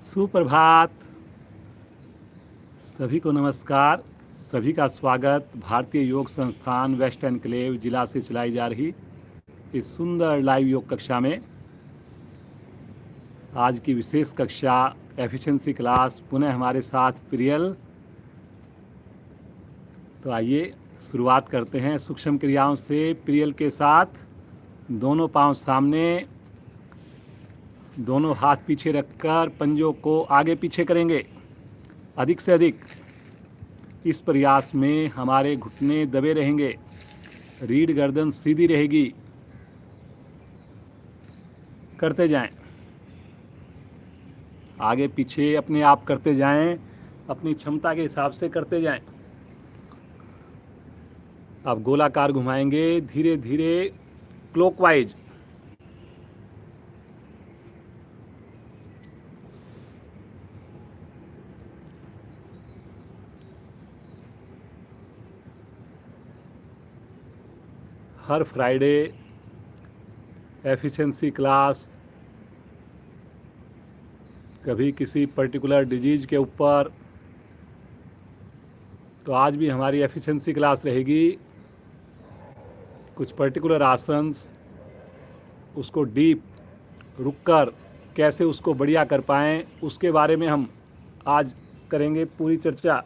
सुप्रभात। सभी को नमस्कार। सभी का स्वागत भारतीय योग संस्थान वेस्ट एनक्लेव जिला से चलाई जा रही इस सुंदर लाइव योग कक्षा में। आज की विशेष कक्षा एफिशिएंसी क्लास पुनः हमारे साथ प्रियल। तो आइए शुरुआत करते हैं सूक्ष्म क्रियाओं से। प्रियल के साथ दोनों पांव सामने, दोनों हाथ पीछे रखकर पंजों को आगे पीछे करेंगे अधिक से अधिक। इस प्रयास में हमारे घुटने दबे रहेंगे, रीढ़ गर्दन सीधी रहेगी। करते जाएं, आगे पीछे अपने आप करते जाएं, अपनी क्षमता के हिसाब से करते जाएं। अब गोलाकार घुमाएंगे धीरे धीरे क्लॉकवाइज। हर फ्राइडे एफिशिएंसी क्लास, कभी किसी पर्टिकुलर डिजीज के ऊपर। तो आज भी हमारी एफिशिएंसी क्लास रहेगी। कुछ पर्टिकुलर आसन्स, उसको डीप रुककर कैसे उसको बढ़िया कर पाएँ, उसके बारे में हम आज करेंगे पूरी चर्चा।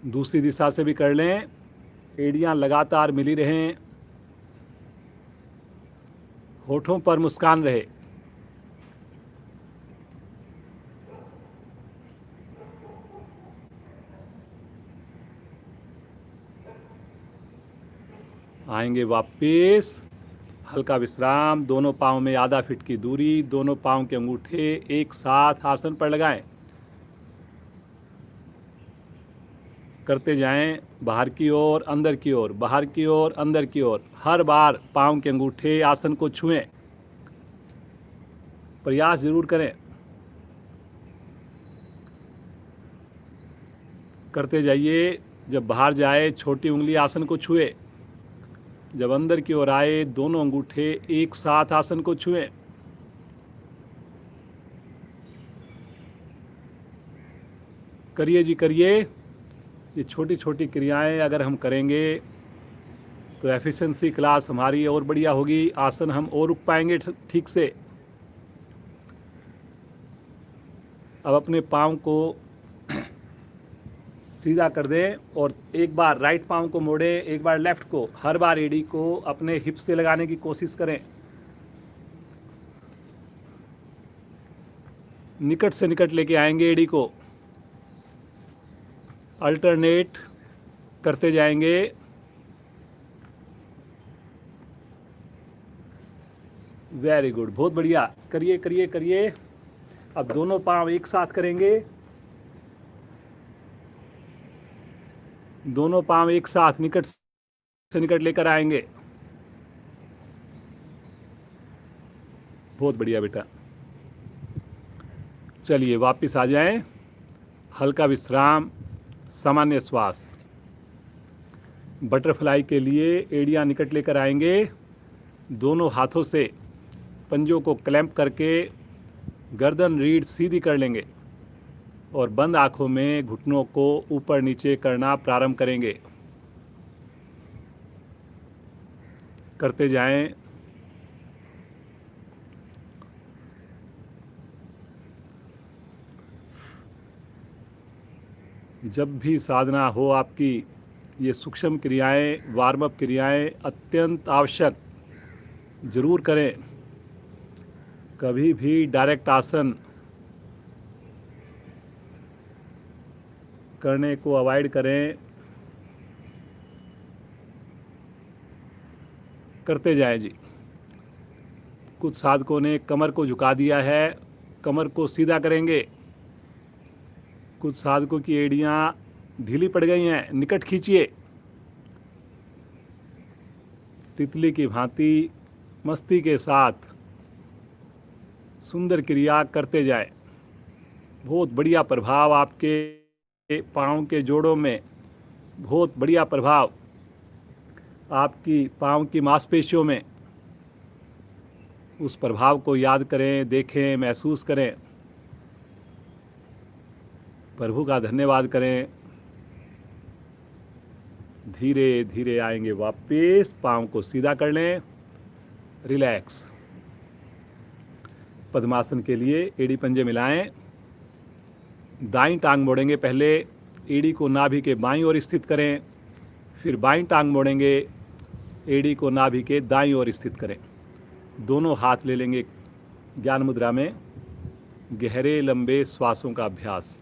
दूसरी दिशा से भी कर लें, एड़ियाँ लगातार मिली रहें, होठों पर मुस्कान रहे। आएंगे वापस, हल्का विश्राम। दोनों पाँव में आधा फीट की दूरी, दोनों पाँव के अंगूठे एक साथ आसन पर लगाएं। करते जाएं, बाहर की ओर अंदर की ओर, बाहर की ओर अंदर की ओर। हर बार पाँव के अंगूठे आसन को छुएं। प्रयास जरूर करें। करते जाइए। जब बाहर जाए छोटी उंगली आसन को छुए, जब अंदर की ओर आए दोनों अंगूठे एक साथ आसन को छुएं। करिए जी करिए। ये छोटी छोटी क्रियाएं अगर हम करेंगे तो एफिशिएंसी क्लास हमारी और बढ़िया होगी। आसन हम और रुक पाएंगे ठीक से। अब अपने पाँव को सीधा कर दें और एक बार राइट पाँव को मोड़ें, एक बार लेफ्ट को। हर बार एड़ी को अपने हिप से लगाने की कोशिश करें। निकट से निकट लेके आएंगे एड़ी को। अल्टरनेट करते जाएंगे। वेरी गुड, बहुत बढ़िया। करिए करिए करिए। अब दोनों पाँव एक साथ करेंगे। दोनों पाँव एक साथ निकट से निकट लेकर आएंगे। बहुत बढ़िया बेटा। चलिए वापस आ जाएं। हल्का विश्राम, सामान्य श्वास। बटरफ्लाई के लिए एड़ियाँ निकट लेकर आएंगे। दोनों हाथों से पंजों को क्लैंप करके गर्दन रीढ़ सीधी कर लेंगे और बंद आंखों में घुटनों को ऊपर नीचे करना प्रारंभ करेंगे। करते जाएं। जब भी साधना हो आपकी, ये सूक्ष्म क्रियाएं, वार्म अप क्रियाएं अत्यंत आवश्यक जरूर करें। कभी भी डायरेक्ट आसन करने को अवॉइड करें। करते जाएं जी। कुछ साधकों ने कमर को झुका दिया है, कमर को सीधा करेंगे। कुछ साधकों की एड़ियाँ ढीली पड़ गई हैं, निकट खींचिए। तितली की भांति मस्ती के साथ सुंदर क्रिया करते जाएं। बहुत बढ़िया प्रभाव आपके पाँव के जोड़ों में, बहुत बढ़िया प्रभाव आपकी पाँव की मांसपेशियों में। उस प्रभाव को याद करें, देखें, महसूस करें, प्रभु का धन्यवाद करें। धीरे धीरे आएंगे वापस, पाँव को सीधा कर लें, रिलैक्स। पद्मासन के लिए एड़ी पंजे मिलाएं, दाईं टांग मोड़ेंगे, पहले एड़ी को नाभि के बाईं ओर स्थित करें, फिर बाईं टांग मोड़ेंगे, एड़ी को नाभि के दाईं ओर स्थित करें। दोनों हाथ ले लेंगे ज्ञान मुद्रा में, गहरे लंबे श्वासों का अभ्यास।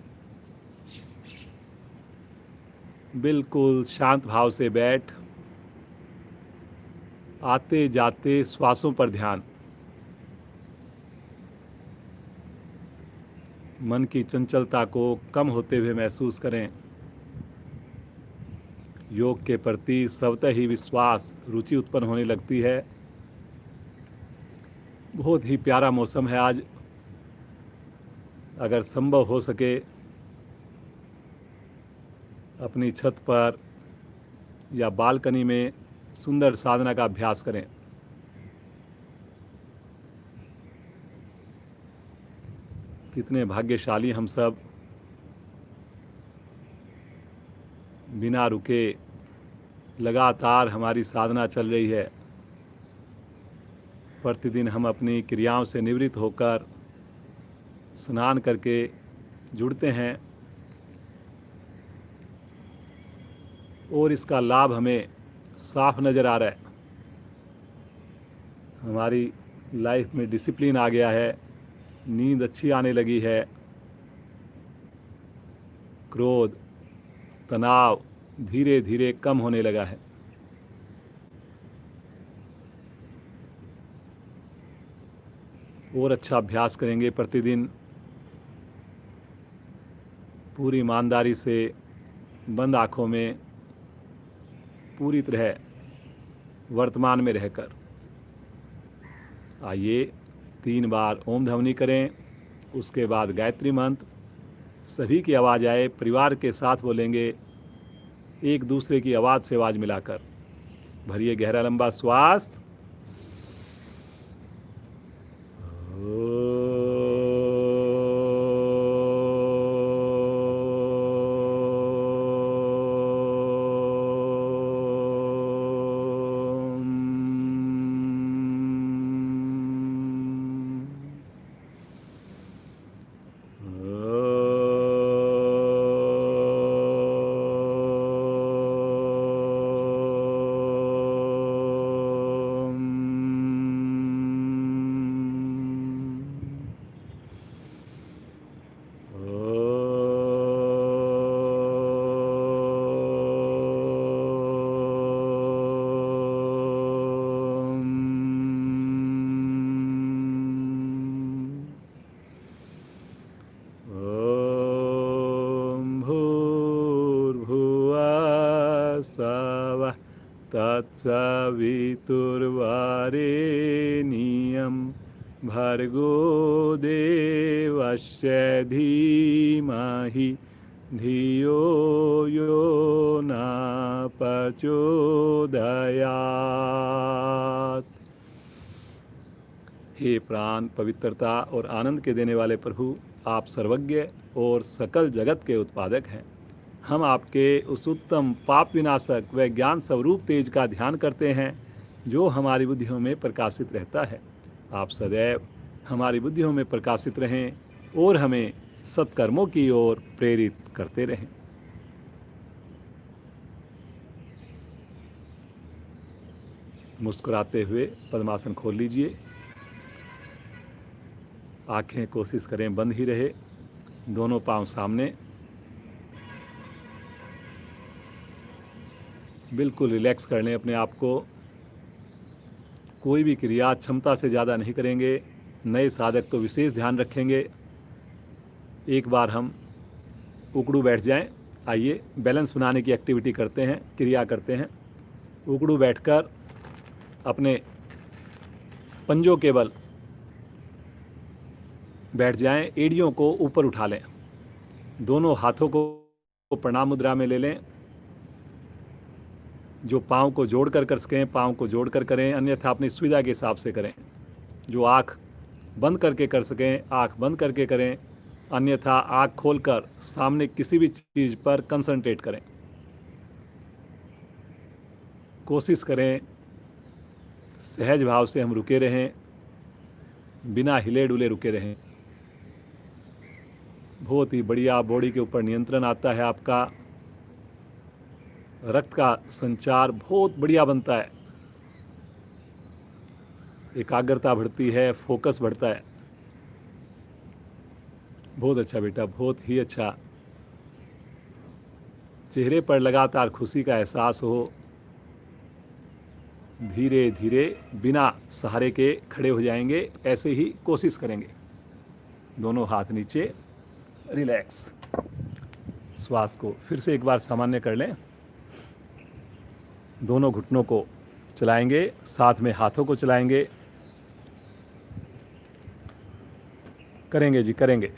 बिल्कुल शांत भाव से बैठ, आते जाते श्वासों पर ध्यान। मन की चंचलता को कम होते हुए महसूस करें। योग के प्रति स्वतः ही विश्वास, रुचि उत्पन्न होने लगती है। बहुत ही प्यारा मौसम है आज। अगर संभव हो सके अपनी छत पर या बालकनी में सुंदर साधना का अभ्यास करें। कितने भाग्यशाली हम सब, बिना रुके लगातार हमारी साधना चल रही है। प्रतिदिन हम अपनी क्रियाओं से निवृत्त होकर स्नान करके जुड़ते हैं और इसका लाभ हमें साफ नज़र आ रहा है। हमारी लाइफ में डिसिप्लिन आ गया है, नींद अच्छी आने लगी है, क्रोध, तनाव धीरे धीरे कम होने लगा है। और अच्छा अभ्यास करेंगे प्रतिदिन, पूरी ईमानदारी से, बंद आँखों में, पूरी तरह वर्तमान में रहकर। आइए 3 बार ओम ध्वनि करें, उसके बाद गायत्री मंत्र सभी की आवाज़ आए, परिवार के साथ बोलेंगे, एक दूसरे की आवाज़ से आवाज़ मिलाकर। भरिए गहरा लंबा श्वास। सवः तत्सवितुर्वरेण्यं भर्गो देवस्य धीमहि धियो यो न प्रचोदयात्। हे प्राण, पवित्रता और आनंद के देने वाले प्रभु, आप सर्वज्ञ और सकल जगत के उत्पादक हैं। हम आपके उस उत्तम पाप विनाशक व ज्ञान स्वरूप तेज का ध्यान करते हैं जो हमारी बुद्धियों में प्रकाशित रहता है। आप सदैव हमारी बुद्धियों में प्रकाशित रहें और हमें सत्कर्मों की ओर प्रेरित करते रहें। मुस्कुराते हुए पद्मासन खोल लीजिए। आंखें कोशिश करें बंद ही रहे, दोनों पांव सामने। बिल्कुल रिलैक्स कर लें अपने आप को। कोई भी क्रिया क्षमता से ज़्यादा नहीं करेंगे। नए साधक तो विशेष ध्यान रखेंगे। एक बार हम उकड़ू बैठ जाएं। आइए बैलेंस बनाने की एक्टिविटी करते हैं, क्रिया करते हैं। उकड़ू बैठकर अपने पंजों के बल बैठ जाएं, एड़ियों को ऊपर उठा लें, दोनों हाथों को प्रणाम मुद्रा में ले लें। जो पाँव को जोड़ कर सकें पाँव को जोड़ कर करें, अन्यथा अपनी सुविधा के हिसाब से करें। जो आँख बंद करके कर सकें आँख बंद करके करें, अन्यथा आँख खोलकर सामने किसी भी चीज़ पर कंसंट्रेट करें। कोशिश करें सहज भाव से हम रुके रहें, बिना हिले डुले रुके रहें। बहुत ही बढ़िया बॉडी के ऊपर नियंत्रण आता है आपका, रक्त का संचार बहुत बढ़िया बनता है, एकाग्रता बढ़ती है, फोकस बढ़ता है। बहुत अच्छा बेटा, बहुत ही अच्छा। चेहरे पर लगातार खुशी का एहसास हो। धीरे धीरे बिना सहारे के खड़े हो जाएंगे, ऐसे ही कोशिश करेंगे। दोनों हाथ नीचे, रिलैक्स। श्वास को फिर से एक बार सामान्य कर लें। दोनों घुटनों को चलाएंगे, साथ में हाथों को चलाएंगे। करेंगे जी, करेंगे।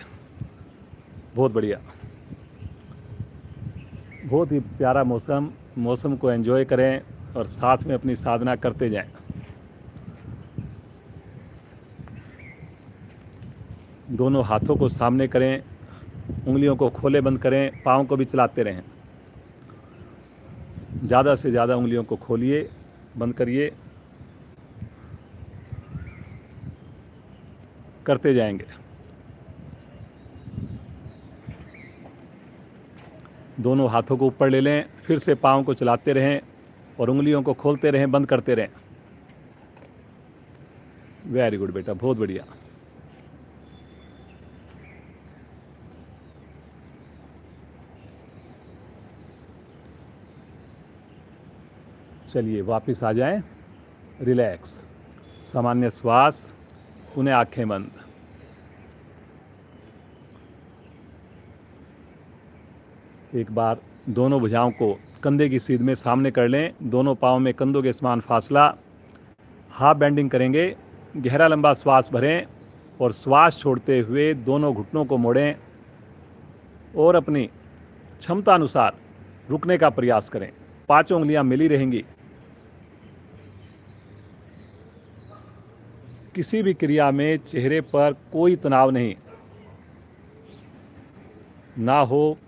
बहुत बढ़िया, बहुत ही प्यारा मौसम को एंजॉय करें और साथ में अपनी साधना करते जाएं। दोनों हाथों को सामने करें, उंगलियों को खोले बंद करें, पाँव को भी चलाते रहें। ज़्यादा से ज़्यादा उंगलियों को खोलिए, बंद करिए, करते जाएंगे। दोनों हाथों को ऊपर ले लें, फिर से पाँव को चलाते रहें और उंगलियों को खोलते रहें, बंद करते रहें। वेरी गुड बेटा, बहुत बढ़िया। चलिए वापस आ जाएं, रिलैक्स, सामान्य श्वास, पुनः आंखें बंद। एक बार दोनों भुजाओं को कंधे की सीध में सामने कर लें, दोनों पाँव में कंधों के समान फासला, हाफ बेंडिंग करेंगे। गहरा लंबा श्वास भरें और श्वास छोड़ते हुए दोनों घुटनों को मोड़ें और अपनी क्षमता अनुसार रुकने का प्रयास करें। पांचों उंगलियां मिली रहेंगी। किसी भी क्रिया में चेहरे पर कोई तनाव नहीं, ना हो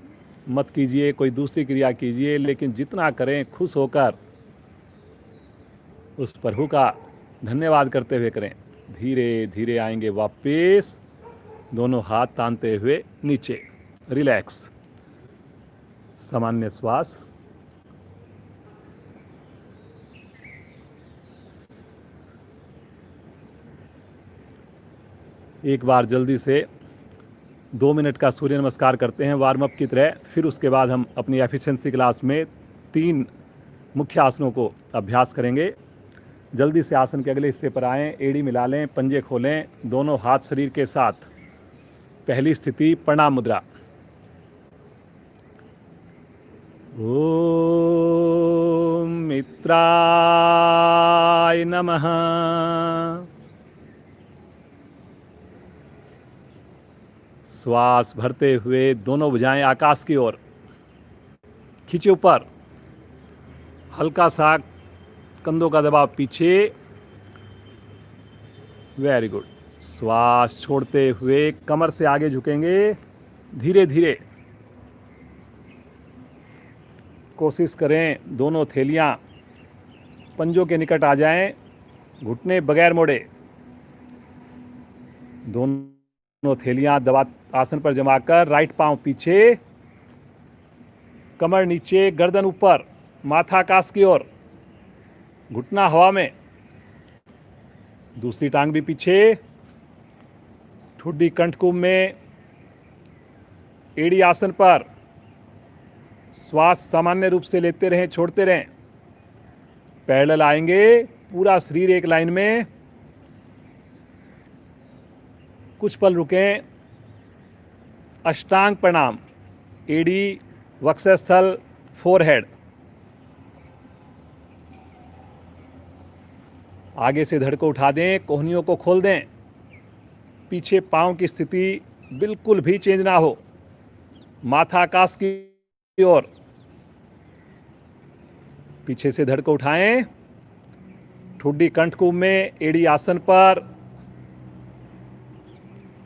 मत कीजिए, कोई दूसरी क्रिया कीजिए, लेकिन जितना करें खुश होकर उस प्रभु का धन्यवाद करते हुए करें। धीरे धीरे आएंगे वापस, दोनों हाथ तानते हुए नीचे, रिलैक्स, सामान्य श्वास। एक बार जल्दी से 2 मिनट का सूर्य नमस्कार करते हैं वार्म अप की तरह। फिर उसके बाद हम अपनी एफिशिएंसी क्लास में 3 मुख्य आसनों को अभ्यास करेंगे। जल्दी से आसन के अगले हिस्से पर आएं, एड़ी मिला लें, पंजे खोलें, दोनों हाथ शरीर के साथ। पहली स्थिति प्रणाम मुद्रा। ओम मित्राय नमः। श्वास भरते हुए दोनों भुजाएं आकाश की ओर खींचे ऊपर, हल्का सा कंधों का दबाव पीछे। Very good. श्वास छोड़ते हुए कमर से आगे झुकेंगे धीरे धीरे। कोशिश करें दोनों थैलियां पंजों के निकट आ जाएं, घुटने बगैर मोड़े। दोनों थैलियां दबा आसन पर जमाकर, राइट पांव पीछे, कमर नीचे, गर्दन ऊपर, माथा आकाश की ओर, घुटना हवा में, दूसरी टांग भी पीछे, ठुड्डी कंठकुंभ में, एड़ी आसन पर। श्वास सामान्य रूप से लेते रहें, छोड़ते रहें। पैरेलल आएंगे, पूरा शरीर एक लाइन में। कुछ पल रुकें। अष्टांग प्रणाम, एड़ी, वक्षस्थल, फोरहेड। आगे से धड़ को उठा दें, कोहनियों को खोल दें। पीछे पांव की स्थिति बिल्कुल भी चेंज ना हो, माथा आकाश की ओर। पीछे से धड़ को उठाएं, ठुड्डी कंठकुंभ में, एड़ी आसन पर,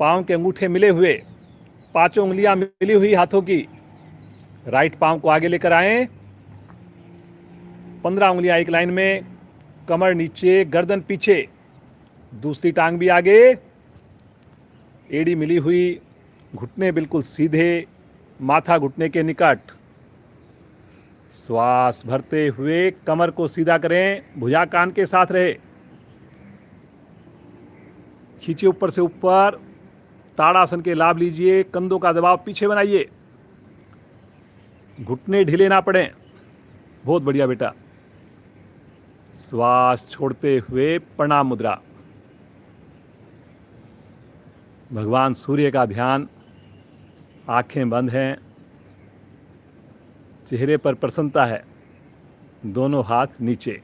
पाँव के अंगूठे मिले हुए, पांचों उंगलियां मिली हुई हाथों की। राइट पाँव को आगे लेकर आएं, 15 उंगलियां एक लाइन में, कमर नीचे, गर्दन पीछे, दूसरी टांग भी आगे, एड़ी मिली हुई, घुटने बिल्कुल सीधे, माथा घुटने के निकट। श्वास भरते हुए कमर को सीधा करें, भुजा कान के साथ रहे। खींचे ऊपर से ऊपर, ताड़ासन के लाभ लीजिए, कंधों का दबाव पीछे बनाइए, घुटने ढीले ना पड़े। बहुत बढ़िया बेटा। श्वास छोड़ते हुए प्रणाम मुद्रा। भगवान सूर्य का ध्यान, आंखें बंद हैं, चेहरे पर प्रसन्नता है, दोनों हाथ नीचे,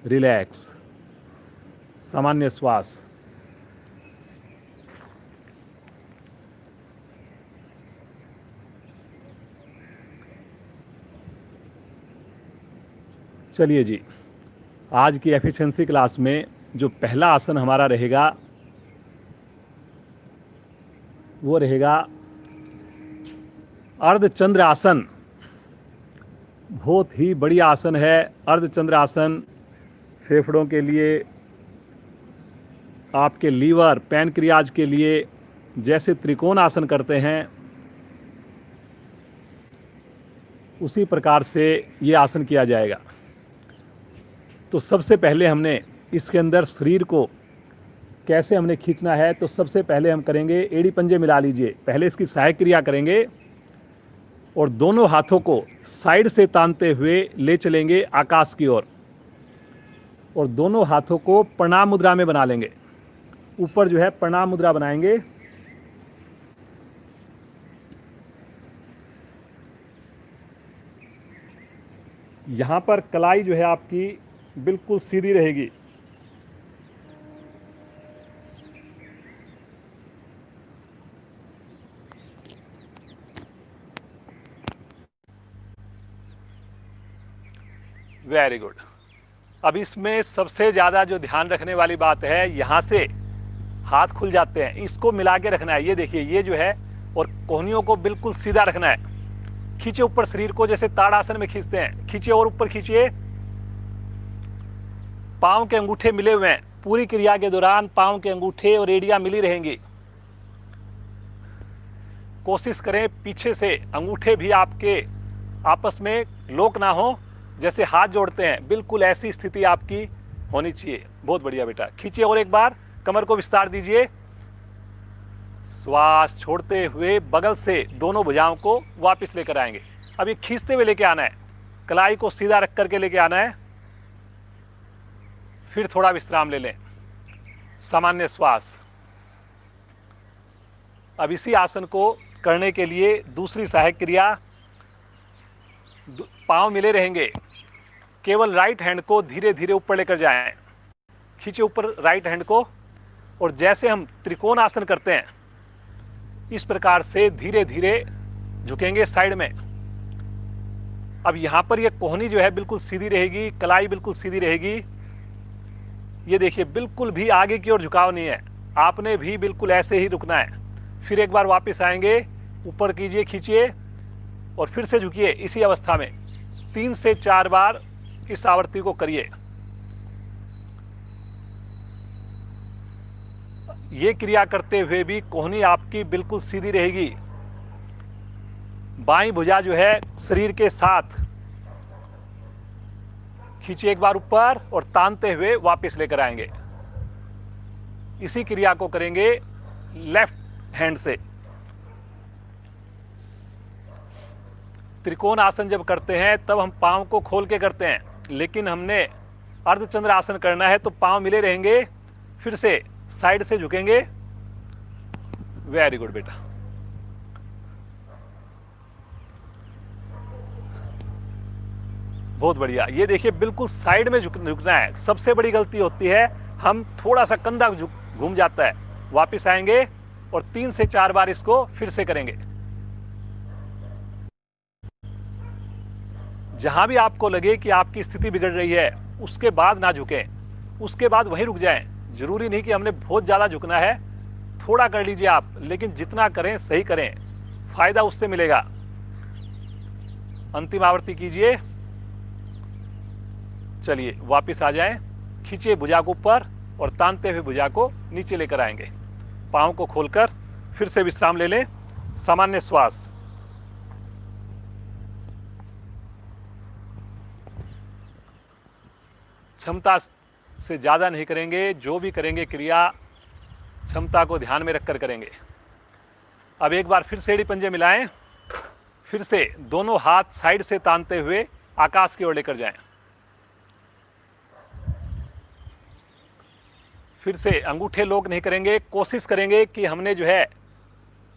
रिलैक्स, सामान्य श्वास। चलिए जी, आज की एफिशिएंसी क्लास में जो पहला आसन हमारा रहेगा वो रहेगा अर्धचंद्र आसन। बहुत ही बढ़िया आसन है अर्धचंद्र आसन। फेफड़ों के लिए, आपके लीवर पैनक्रियाज के लिए जैसे त्रिकोण आसन करते हैं उसी प्रकार से ये आसन किया जाएगा। तो सबसे पहले हमने इसके अंदर शरीर को कैसे हमने खींचना है, तो सबसे पहले हम करेंगे, एड़ी पंजे मिला लीजिए, पहले इसकी सहायक क्रिया करेंगे और दोनों हाथों को साइड से तानते हुए ले चलेंगे आकाश की ओर और दोनों हाथों को प्रणाम मुद्रा में बना लेंगे। ऊपर जो है प्रणाम मुद्रा बनाएंगे। यहाँ पर कलाई जो है आपकी बिल्कुल सीधी रहेगी। Very good. अब इसमें सबसे ज़्यादा जो ध्यान रखने वाली बात है, यहाँ से हाथ खुल जाते हैं, इसको मिला के रखना है। ये देखिए, ये जो है, और कोहनियों को बिल्कुल सीधा रखना है। खींचे ऊपर शरीर को, जैसे ताड़ासन में खींचते हैं, खींचे और ऊपर खींचिए। पाँव के अंगूठे मिले हुए हैं, पूरी क्रिया के दौरान पाँव के अंगूठे और एड़ियां मिली रहेंगी। कोशिश करें पीछे से अंगूठे भी आपके आपस में लॉक ना हो, जैसे हाथ जोड़ते हैं, बिल्कुल ऐसी स्थिति आपकी होनी चाहिए। बहुत बढ़िया बेटा। खींचिए और एक बार, कमर को विस्तार दीजिए। श्वास छोड़ते हुए बगल से दोनों भुजाओं को वापस लेकर आएंगे। अब ये खींचते हुए लेके आना है, कलाई को सीधा रख करके लेके आना है। फिर थोड़ा विश्राम ले लें, सामान्य श्वास। अब इसी आसन को करने के लिए दूसरी सहायक क्रिया, पांव मिले रहेंगे, केवल राइट हैंड को धीरे धीरे ऊपर लेकर जाएं। खींचे ऊपर राइट हैंड को और जैसे हम त्रिकोण आसन करते हैं इस प्रकार से धीरे धीरे झुकेंगे साइड में। अब यहाँ पर ये कोहनी जो है बिल्कुल सीधी रहेगी, कलाई बिल्कुल सीधी रहेगी। ये देखिए, बिल्कुल भी आगे की ओर झुकाव नहीं है, आपने भी बिल्कुल ऐसे ही रुकना है। फिर एक बार वापस आएंगे, ऊपर कीजिए, खींचिए और फिर से झुकिए। इसी अवस्था में 3 से 4 बार इस आवृत्ति को करिए। ये क्रिया करते हुए भी कोहनी आपकी बिल्कुल सीधी रहेगी। बाईं भुजा जो है शरीर के साथ, खींचिए एक बार ऊपर और तानते हुए वापस लेकर आएंगे। इसी क्रिया को करेंगे लेफ्ट हैंड से। त्रिकोण आसन जब करते हैं तब हम पांव को खोल के करते हैं, लेकिन हमने अर्धचंद्र आसन करना है तो पांव मिले रहेंगे। फिर से साइड से झुकेंगे। वेरी गुड बेटा। बहुत बढ़िया। ये देखिए, बिल्कुल साइड में झुकना है। सबसे बड़ी गलती होती है, हम थोड़ा सा कंधा घूम जाता है। वापस आएंगे और 3 से 4 बार इसको फिर से करेंगे। जहां भी आपको लगे कि आपकी स्थिति बिगड़ रही है उसके बाद ना झुकें, उसके बाद वहीं रुक जाएं। जरूरी नहीं कि हमने बहुत ज्यादा झुकना है, थोड़ा कर लीजिए आप, लेकिन जितना करें सही करें, फायदा उससे मिलेगा। अंतिम आवृत्ति कीजिए। चलिए वापस आ जाएं, खींचिए भुजा को ऊपर और तानते हुए भुजा को नीचे लेकर आएंगे। पांव को खोलकर फिर से विश्राम ले लें। सामान्य श्वास। क्षमता से ज्यादा नहीं करेंगे, जो भी करेंगे क्रिया क्षमता को ध्यान में रखकर करेंगे। अब एक बार फिर से एड़ी पंजे मिलाएं, फिर से दोनों हाथ साइड से तानते हुए आकाश की ओर लेकर जाएं। फिर से अंगूठे लोक नहीं करेंगे, कोशिश करेंगे कि हमने जो है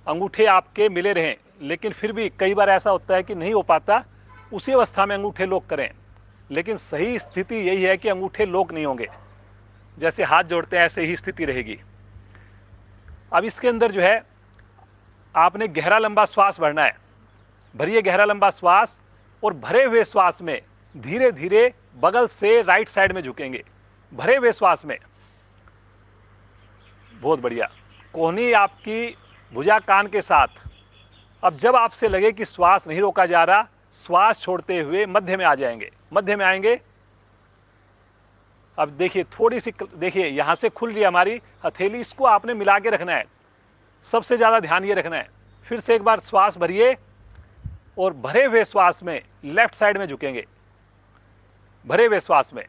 अंगूठे आपके मिले रहें, लेकिन फिर भी कई बार ऐसा होता है कि नहीं हो पाता, उसी अवस्था में अंगूठे लोक करें। लेकिन सही स्थिति यही है कि अंगूठे लोक नहीं होंगे, जैसे हाथ जोड़ते हैं ऐसे ही स्थिति रहेगी। अब इसके अंदर जो है आपने गहरा लंबा श्वास भरना है। भरिए गहरा लंबा श्वास और भरे हुए श्वास में धीरे धीरे बगल से राइट साइड में झुकेंगे, भरे हुए श्वास में। बहुत बढ़िया। कोहनी आपकी भुजा कान के साथ। अब जब आपसे लगे कि श्वास नहीं रोका जा रहा, श्वास छोड़ते हुए मध्य में आ जाएंगे, मध्य में आएंगे। अब देखिए थोड़ी सी, देखिए यहां से खुल रही हमारी हथेली, इसको आपने मिला के रखना है, सबसे ज्यादा ध्यान ये रखना है। फिर से एक बार श्वास भरिए और भरे हुए श्वास में लेफ्ट साइड में झुकेंगे, भरे हुए श्वास में।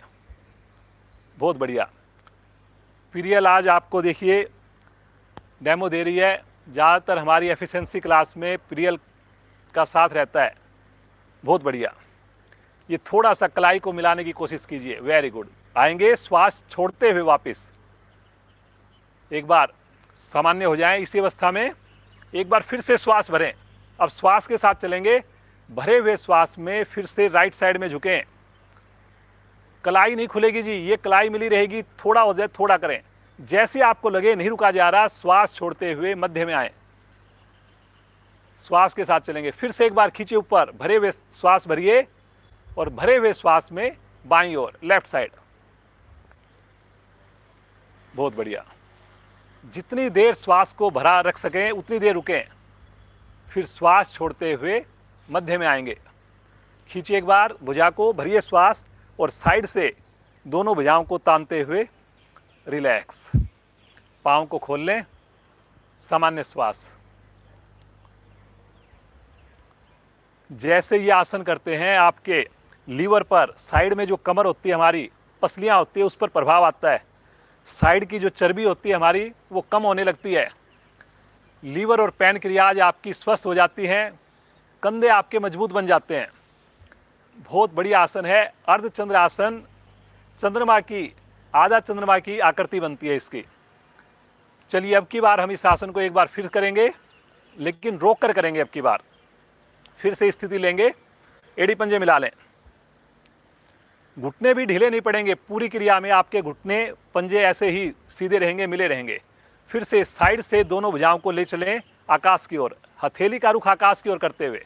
बहुत बढ़िया। प्रियल आज आपको देखिए डेमो दे रही है। ज़्यादातर हमारी एफिशिएंसी क्लास में प्रियल का साथ रहता है। बहुत बढ़िया। ये थोड़ा सा कलाई को मिलाने की कोशिश कीजिए। Very good. आएंगे श्वास छोड़ते हुए वापस। एक बार सामान्य हो जाएं इसी अवस्था में। एक बार फिर से श्वास भरें। अब श्वास के साथ चलेंगे। भरे हुए श्वास में फिर से राइट साइड में झुकें। कलाई नहीं खुलेगी जी, ये कलाई मिली रहेगी। थोड़ा हो जाए, थोड़ा करें। जैसे आपको लगे नहीं रुका जा रहा, श्वास छोड़ते हुए मध्य में आए। श्वास के साथ चलेंगे। फिर से एक बार खींचे ऊपर, भरे हुए श्वास भरिए और भरे हुए श्वास में बाईं ओर लेफ्ट साइड। बहुत बढ़िया। जितनी देर श्वास को भरा रख सकें उतनी देर रुकें, फिर श्वास छोड़ते हुए मध्य में आएंगे। खींचिए एक बार भुजा को, भरिए श्वास और साइड से दोनों भुजाओं को तानते हुए रिलैक्स। पांव को खोल लें। सामान्य श्वास। जैसे ये आसन करते हैं, आपके लीवर पर, साइड में जो कमर होती है हमारी, पसलियां होती है, उस पर प्रभाव आता है। साइड की जो चर्बी होती है हमारी, वो कम होने लगती है। लीवर और पैनक्रियाज आपकी स्वस्थ हो जाती हैं। कंधे आपके मजबूत बन जाते हैं। बहुत बढ़िया आसन है। अर्धचंद्र आसन। चंद्रमा की, आधा चंद्रमा की आकृति बनती है इसकी। चलिए अब की बार हम इस आसन को एक बार फिर करेंगे, लेकिन रोक कर करेंगे। अब की बार फिर से स्थिति लेंगे। एड़ी पंजे मिला लें। घुटने भी ढीले नहीं पड़ेंगे। पूरी क्रिया में आपके घुटने पंजे ऐसे ही सीधे रहेंगे, मिले रहेंगे। फिर से साइड से दोनों भुजाओं को ले चलें आकाश की ओर, हथेली का रुख आकाश की ओर करते हुए।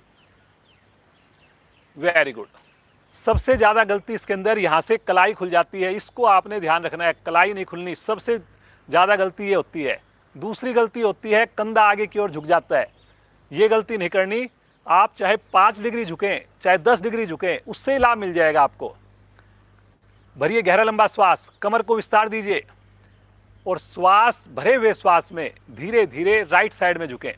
Very good. सबसे ज्यादा गलती इसके अंदर यहां से कलाई खुल जाती है, इसको आपने ध्यान रखना है। कलाई नहीं खुलनी, सबसे ज्यादा गलती ये होती है। दूसरी गलती होती है कंधा आगे की ओर झुक जाता है। ये गलती नहीं करनी। आप चाहे 5 डिग्री झुकें, चाहे 10 डिग्री झुकें, उससे लाभ मिल जाएगा आपको। भरिए गहरा लंबा श्वास, कमर को विस्तार दीजिए और श्वास, भरे हुए श्वास में धीरे धीरे राइट साइड में झुकें।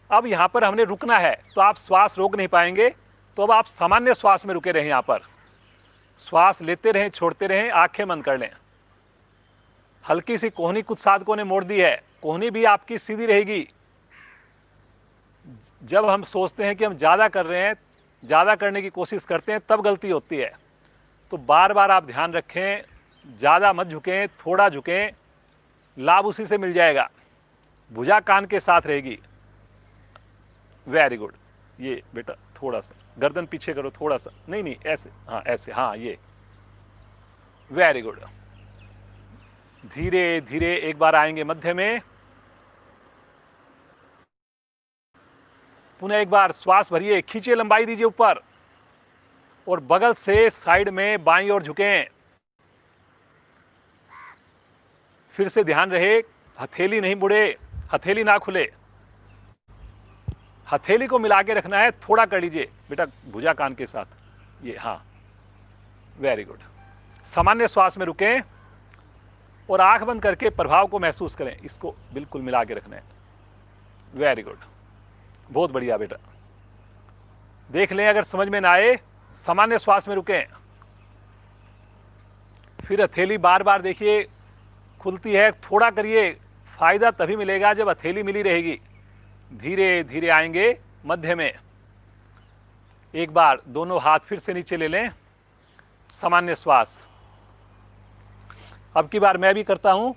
अब यहां पर हमने रुकना है, तो आप श्वास रोक नहीं पाएंगे, तो अब आप सामान्य श्वास में रुके रहें। यहां पर श्वास लेते रहें, छोड़ते रहें, आंखें बंद कर लें। हल्की सी कोहनी कुछ साधकों ने मोड़ दी है, कोहनी भी आपकी सीधी रहेगी। जब हम सोचते हैं कि हम ज़्यादा कर रहे हैं, ज़्यादा करने की कोशिश करते हैं, तब गलती होती है। तो बार बार आप ध्यान रखें, ज़्यादा मत झुकें, थोड़ा झुकें, लाभ उसी से मिल जाएगा। भुजा कान के साथ रहेगी। Very good. ये बेटा थोड़ा सा गर्दन पीछे करो, थोड़ा सा, नहीं नहीं ऐसे, हाँ ऐसे, हाँ ये। Very good. धीरे धीरे एक बार आएंगे मध्य में। पुनः एक बार श्वास भरिए, खींचिए, लंबाई दीजिए ऊपर और बगल से साइड में बाईं ओर झुकें। फिर से ध्यान रहे, हथेली नहीं मुड़े, हथेली ना खुले, हथेली को मिला के रखना है। थोड़ा कर लीजिए बेटा भुजा कान के साथ, ये, हाँ, वेरी गुड। सामान्य श्वास में रुकें और आंख बंद करके प्रभाव को महसूस करें। इसको बिल्कुल मिला के रखना है। वेरी गुड, बहुत बढ़िया बेटा। देख लें, अगर समझ में ना आए, सामान्य श्वास में रुकें। फिर हथेली बार बार देखिए खुलती है, थोड़ा करिए। फायदा तभी मिलेगा जब हथेली मिली रहेगी। धीरे धीरे आएंगे मध्य में। एक बार दोनों हाथ फिर से नीचे ले लें, सामान्य श्वास। अब की बार मैं भी करता हूं।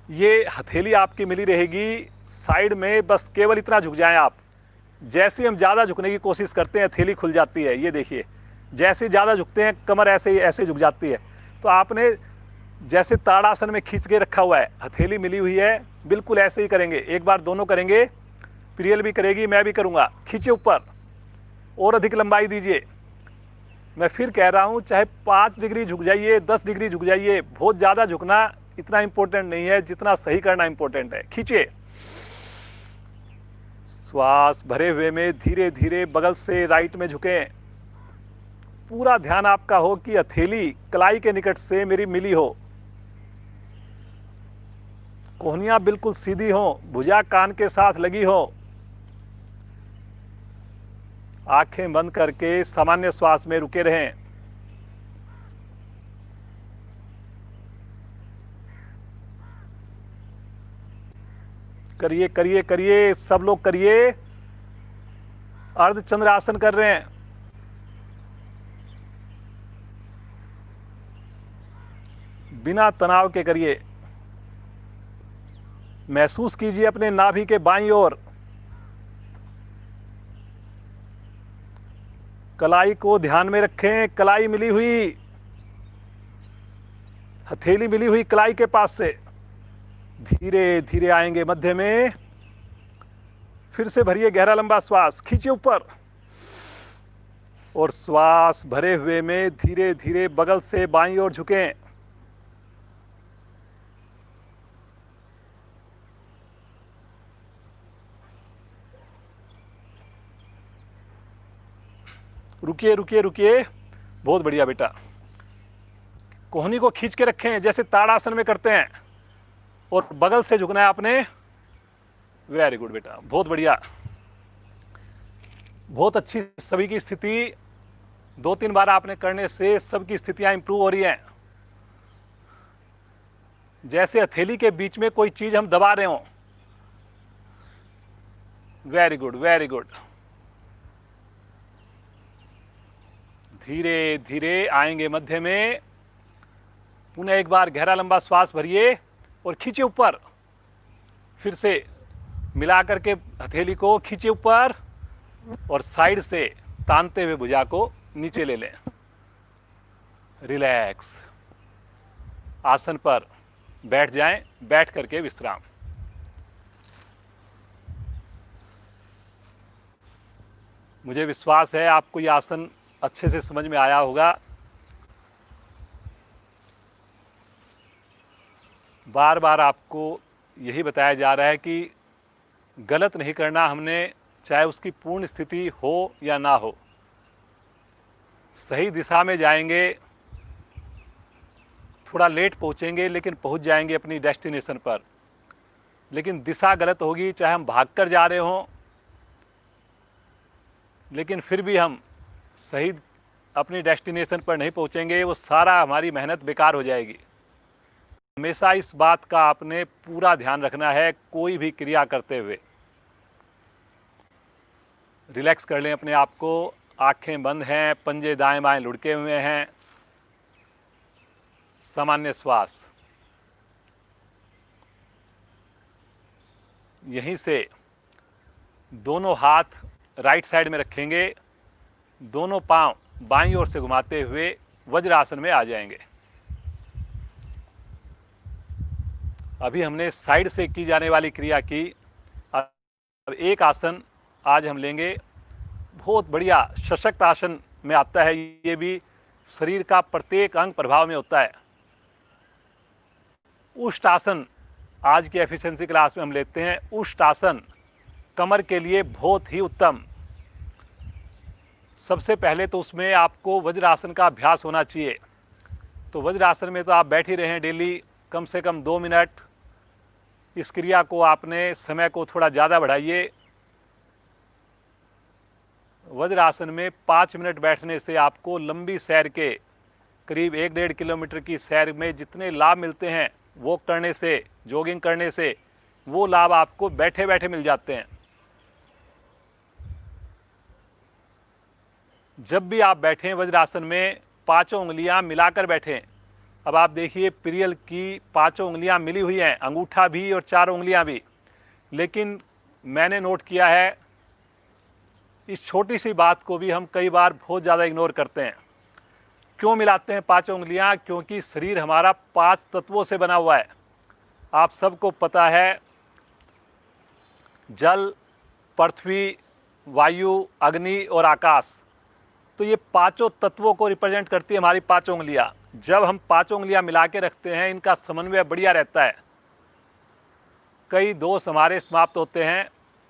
ये हथेली आपकी मिली रहेगी साइड में, बस केवल इतना झुक जाएं आप। जैसे हम ज़्यादा झुकने की कोशिश करते हैं, हथेली खुल जाती है। ये देखिए, जैसे ज़्यादा झुकते हैं, कमर ऐसे झुक जाती है। तो आपने जैसे ताड़ासन में खींच के रखा हुआ है, हथेली मिली हुई है, बिल्कुल ऐसे ही करेंगे। एक बार दोनों करेंगे, प्रियल भी करेगी, मैं भी करूँगा। खींचे ऊपर और अधिक लंबाई दीजिए। मैं फिर कह रहा हूँ, चाहे 5 डिग्री झुक जाइए, 10 डिग्री झुक जाइए, बहुत ज़्यादा झुकना इतना इंपॉर्टेंट नहीं है जितना सही करना इंपॉर्टेंट है। खींचिए, श्वास भरे हुए में धीरे धीरे बगल से राइट में झुकें। पूरा ध्यान आपका हो कि हथेली कलाई के निकट से मेरी मिली हो, कोहनियां बिल्कुल सीधी हो, भुजा कान के साथ लगी हो। आंखें बंद करके सामान्य श्वास में रुके रहें। करिए करिए करिए, सब लोग करिए। अर्धचंद्र आसन कर रहे हैं। बिना तनाव के करिए। महसूस कीजिए अपने नाभि के बाईं ओर। कलाई को ध्यान में रखें, कलाई मिली हुई, हथेली मिली हुई कलाई के पास से। धीरे धीरे आएंगे मध्य में। फिर से भरिए गहरा लंबा श्वास, खींचिए ऊपर और श्वास भरे हुए में धीरे धीरे बगल से बाईं ओर झुकें। रुकिए रुकिए रुकिए, बहुत बढ़िया बेटा। कोहनी को खींच के रखें जैसे ताड़ासन में करते हैं, और बगल से झुकना है आपने। वेरी गुड बेटा, बहुत बढ़िया, बहुत अच्छी। सभी की स्थिति 2-3 बार आपने करने से सबकी स्थितियां इंप्रूव हो रही हैं। जैसे हथेली के बीच में कोई चीज हम दबा रहे हो। Very good very good. धीरे धीरे आएंगे मध्य में। पुनः एक बार गहरा लंबा श्वास भरिए और खींचे ऊपर। फिर से मिला करके हथेली को खींचे ऊपर और साइड से तानते हुए भुजा को नीचे ले लें। रिलैक्स। आसन पर बैठ जाएं, बैठ करके विश्राम। मुझे विश्वास है आपको यह आसन अच्छे से समझ में आया होगा। बार बार आपको यही बताया जा रहा है कि गलत नहीं करना हमने, चाहे उसकी पूर्ण स्थिति हो या ना हो। सही दिशा में जाएंगे, थोड़ा लेट पहुंचेंगे लेकिन पहुंच जाएंगे अपनी डेस्टिनेशन पर। लेकिन दिशा गलत होगी, चाहे हम भागकर जा रहे हों, लेकिन फिर भी हम सही अपनी डेस्टिनेशन पर नहीं पहुंचेंगे। वो सारा हमारी मेहनत बेकार हो जाएगी। हमेशा इस बात का आपने पूरा ध्यान रखना है कोई भी क्रिया करते हुए। रिलैक्स कर लें अपने आप को। आंखें बंद हैं, पंजे दाएं बाएं लुढ़के हुए हैं। सामान्य श्वास। यहीं से दोनों हाथ राइट साइड में रखेंगे, दोनों पांव बाईं ओर से घुमाते हुए वज्रासन में आ जाएंगे। अभी हमने साइड से की जाने वाली क्रिया की। अब एक आसन आज हम लेंगे, बहुत बढ़िया सशक्त आसन में आता है। ये भी शरीर का प्रत्येक अंग प्रभाव में होता है। उष्टासन आज की एफिशिएंसी क्लास में हम लेते हैं। उष्टासन कमर के लिए बहुत ही उत्तम। सबसे पहले तो उसमें आपको वज्रासन का अभ्यास होना चाहिए। तो वज्रासन में तो आप बैठ ही रहे हैं डेली कम से कम 2 मिनट। इस क्रिया को आपने समय को थोड़ा ज़्यादा बढ़ाइए। वज्रासन में 5 मिनट बैठने से आपको लंबी सैर के करीब 1-1.5 किलोमीटर की सैर में जितने लाभ मिलते हैं, वॉक करने से, जॉगिंग करने से, वो लाभ आपको बैठे बैठे मिल जाते हैं। जब भी आप बैठें वज्रासन में 5 उंगलियां मिलाकर बैठें। अब आप देखिए पिरियल की 5 उंगलियां मिली हुई हैं, अंगूठा भी और 4 उंगलियां भी। लेकिन मैंने नोट किया है इस छोटी सी बात को भी हम कई बार बहुत ज़्यादा इग्नोर करते हैं। क्यों मिलाते हैं 5 उंगलियां? क्योंकि शरीर हमारा 5 तत्वों से बना हुआ है। आप सबको पता है जल, पृथ्वी, वायु, अग्नि और आकाश। तो ये 5 तत्वों को रिप्रेजेंट करती है हमारी 5 उंगलियां। जब हम 5 उंगलियां मिला के रखते हैं, इनका समन्वय बढ़िया रहता है, कई दोष हमारे समाप्त होते हैं।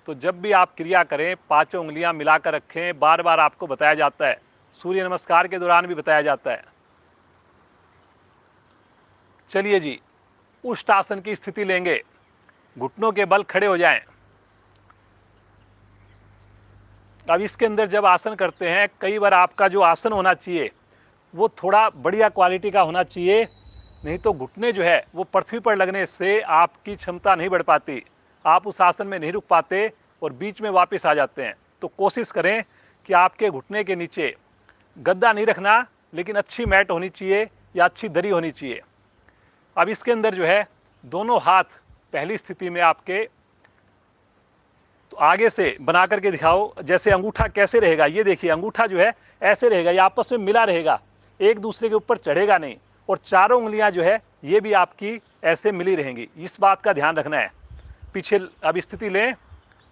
तो जब भी आप क्रिया करें 5 उंगलियां मिलाकर रखें। बार बार आपको बताया जाता है, सूर्य नमस्कार के दौरान भी बताया जाता है। चलिए जी, उष्टासन की स्थिति लेंगे। घुटनों के बल खड़े हो जाएं। अब इसके अंदर जब आसन करते हैं, कई बार आपका जो आसन होना चाहिए वो थोड़ा बढ़िया क्वालिटी का होना चाहिए, नहीं तो घुटने जो है वो पृथ्वी पर लगने से आपकी क्षमता नहीं बढ़ पाती। आप उस आसन में नहीं रुक पाते और बीच में वापस आ जाते हैं। तो कोशिश करें कि आपके घुटने के नीचे गद्दा नहीं रखना, लेकिन अच्छी मैट होनी चाहिए या अच्छी दरी होनी चाहिए। अब इसके अंदर जो है दोनों हाथ पहली स्थिति में आपके तो आगे से बना करके दिखाओ। जैसे अंगूठा कैसे रहेगा, ये देखिए अंगूठा जो है ऐसे रहेगा, ये आपस में मिला रहेगा, एक दूसरे के ऊपर चढ़ेगा नहीं। और 4 उंगलियां जो है ये भी आपकी ऐसे मिली रहेंगी। इस बात का ध्यान रखना है। पीछे अब स्थिति लें,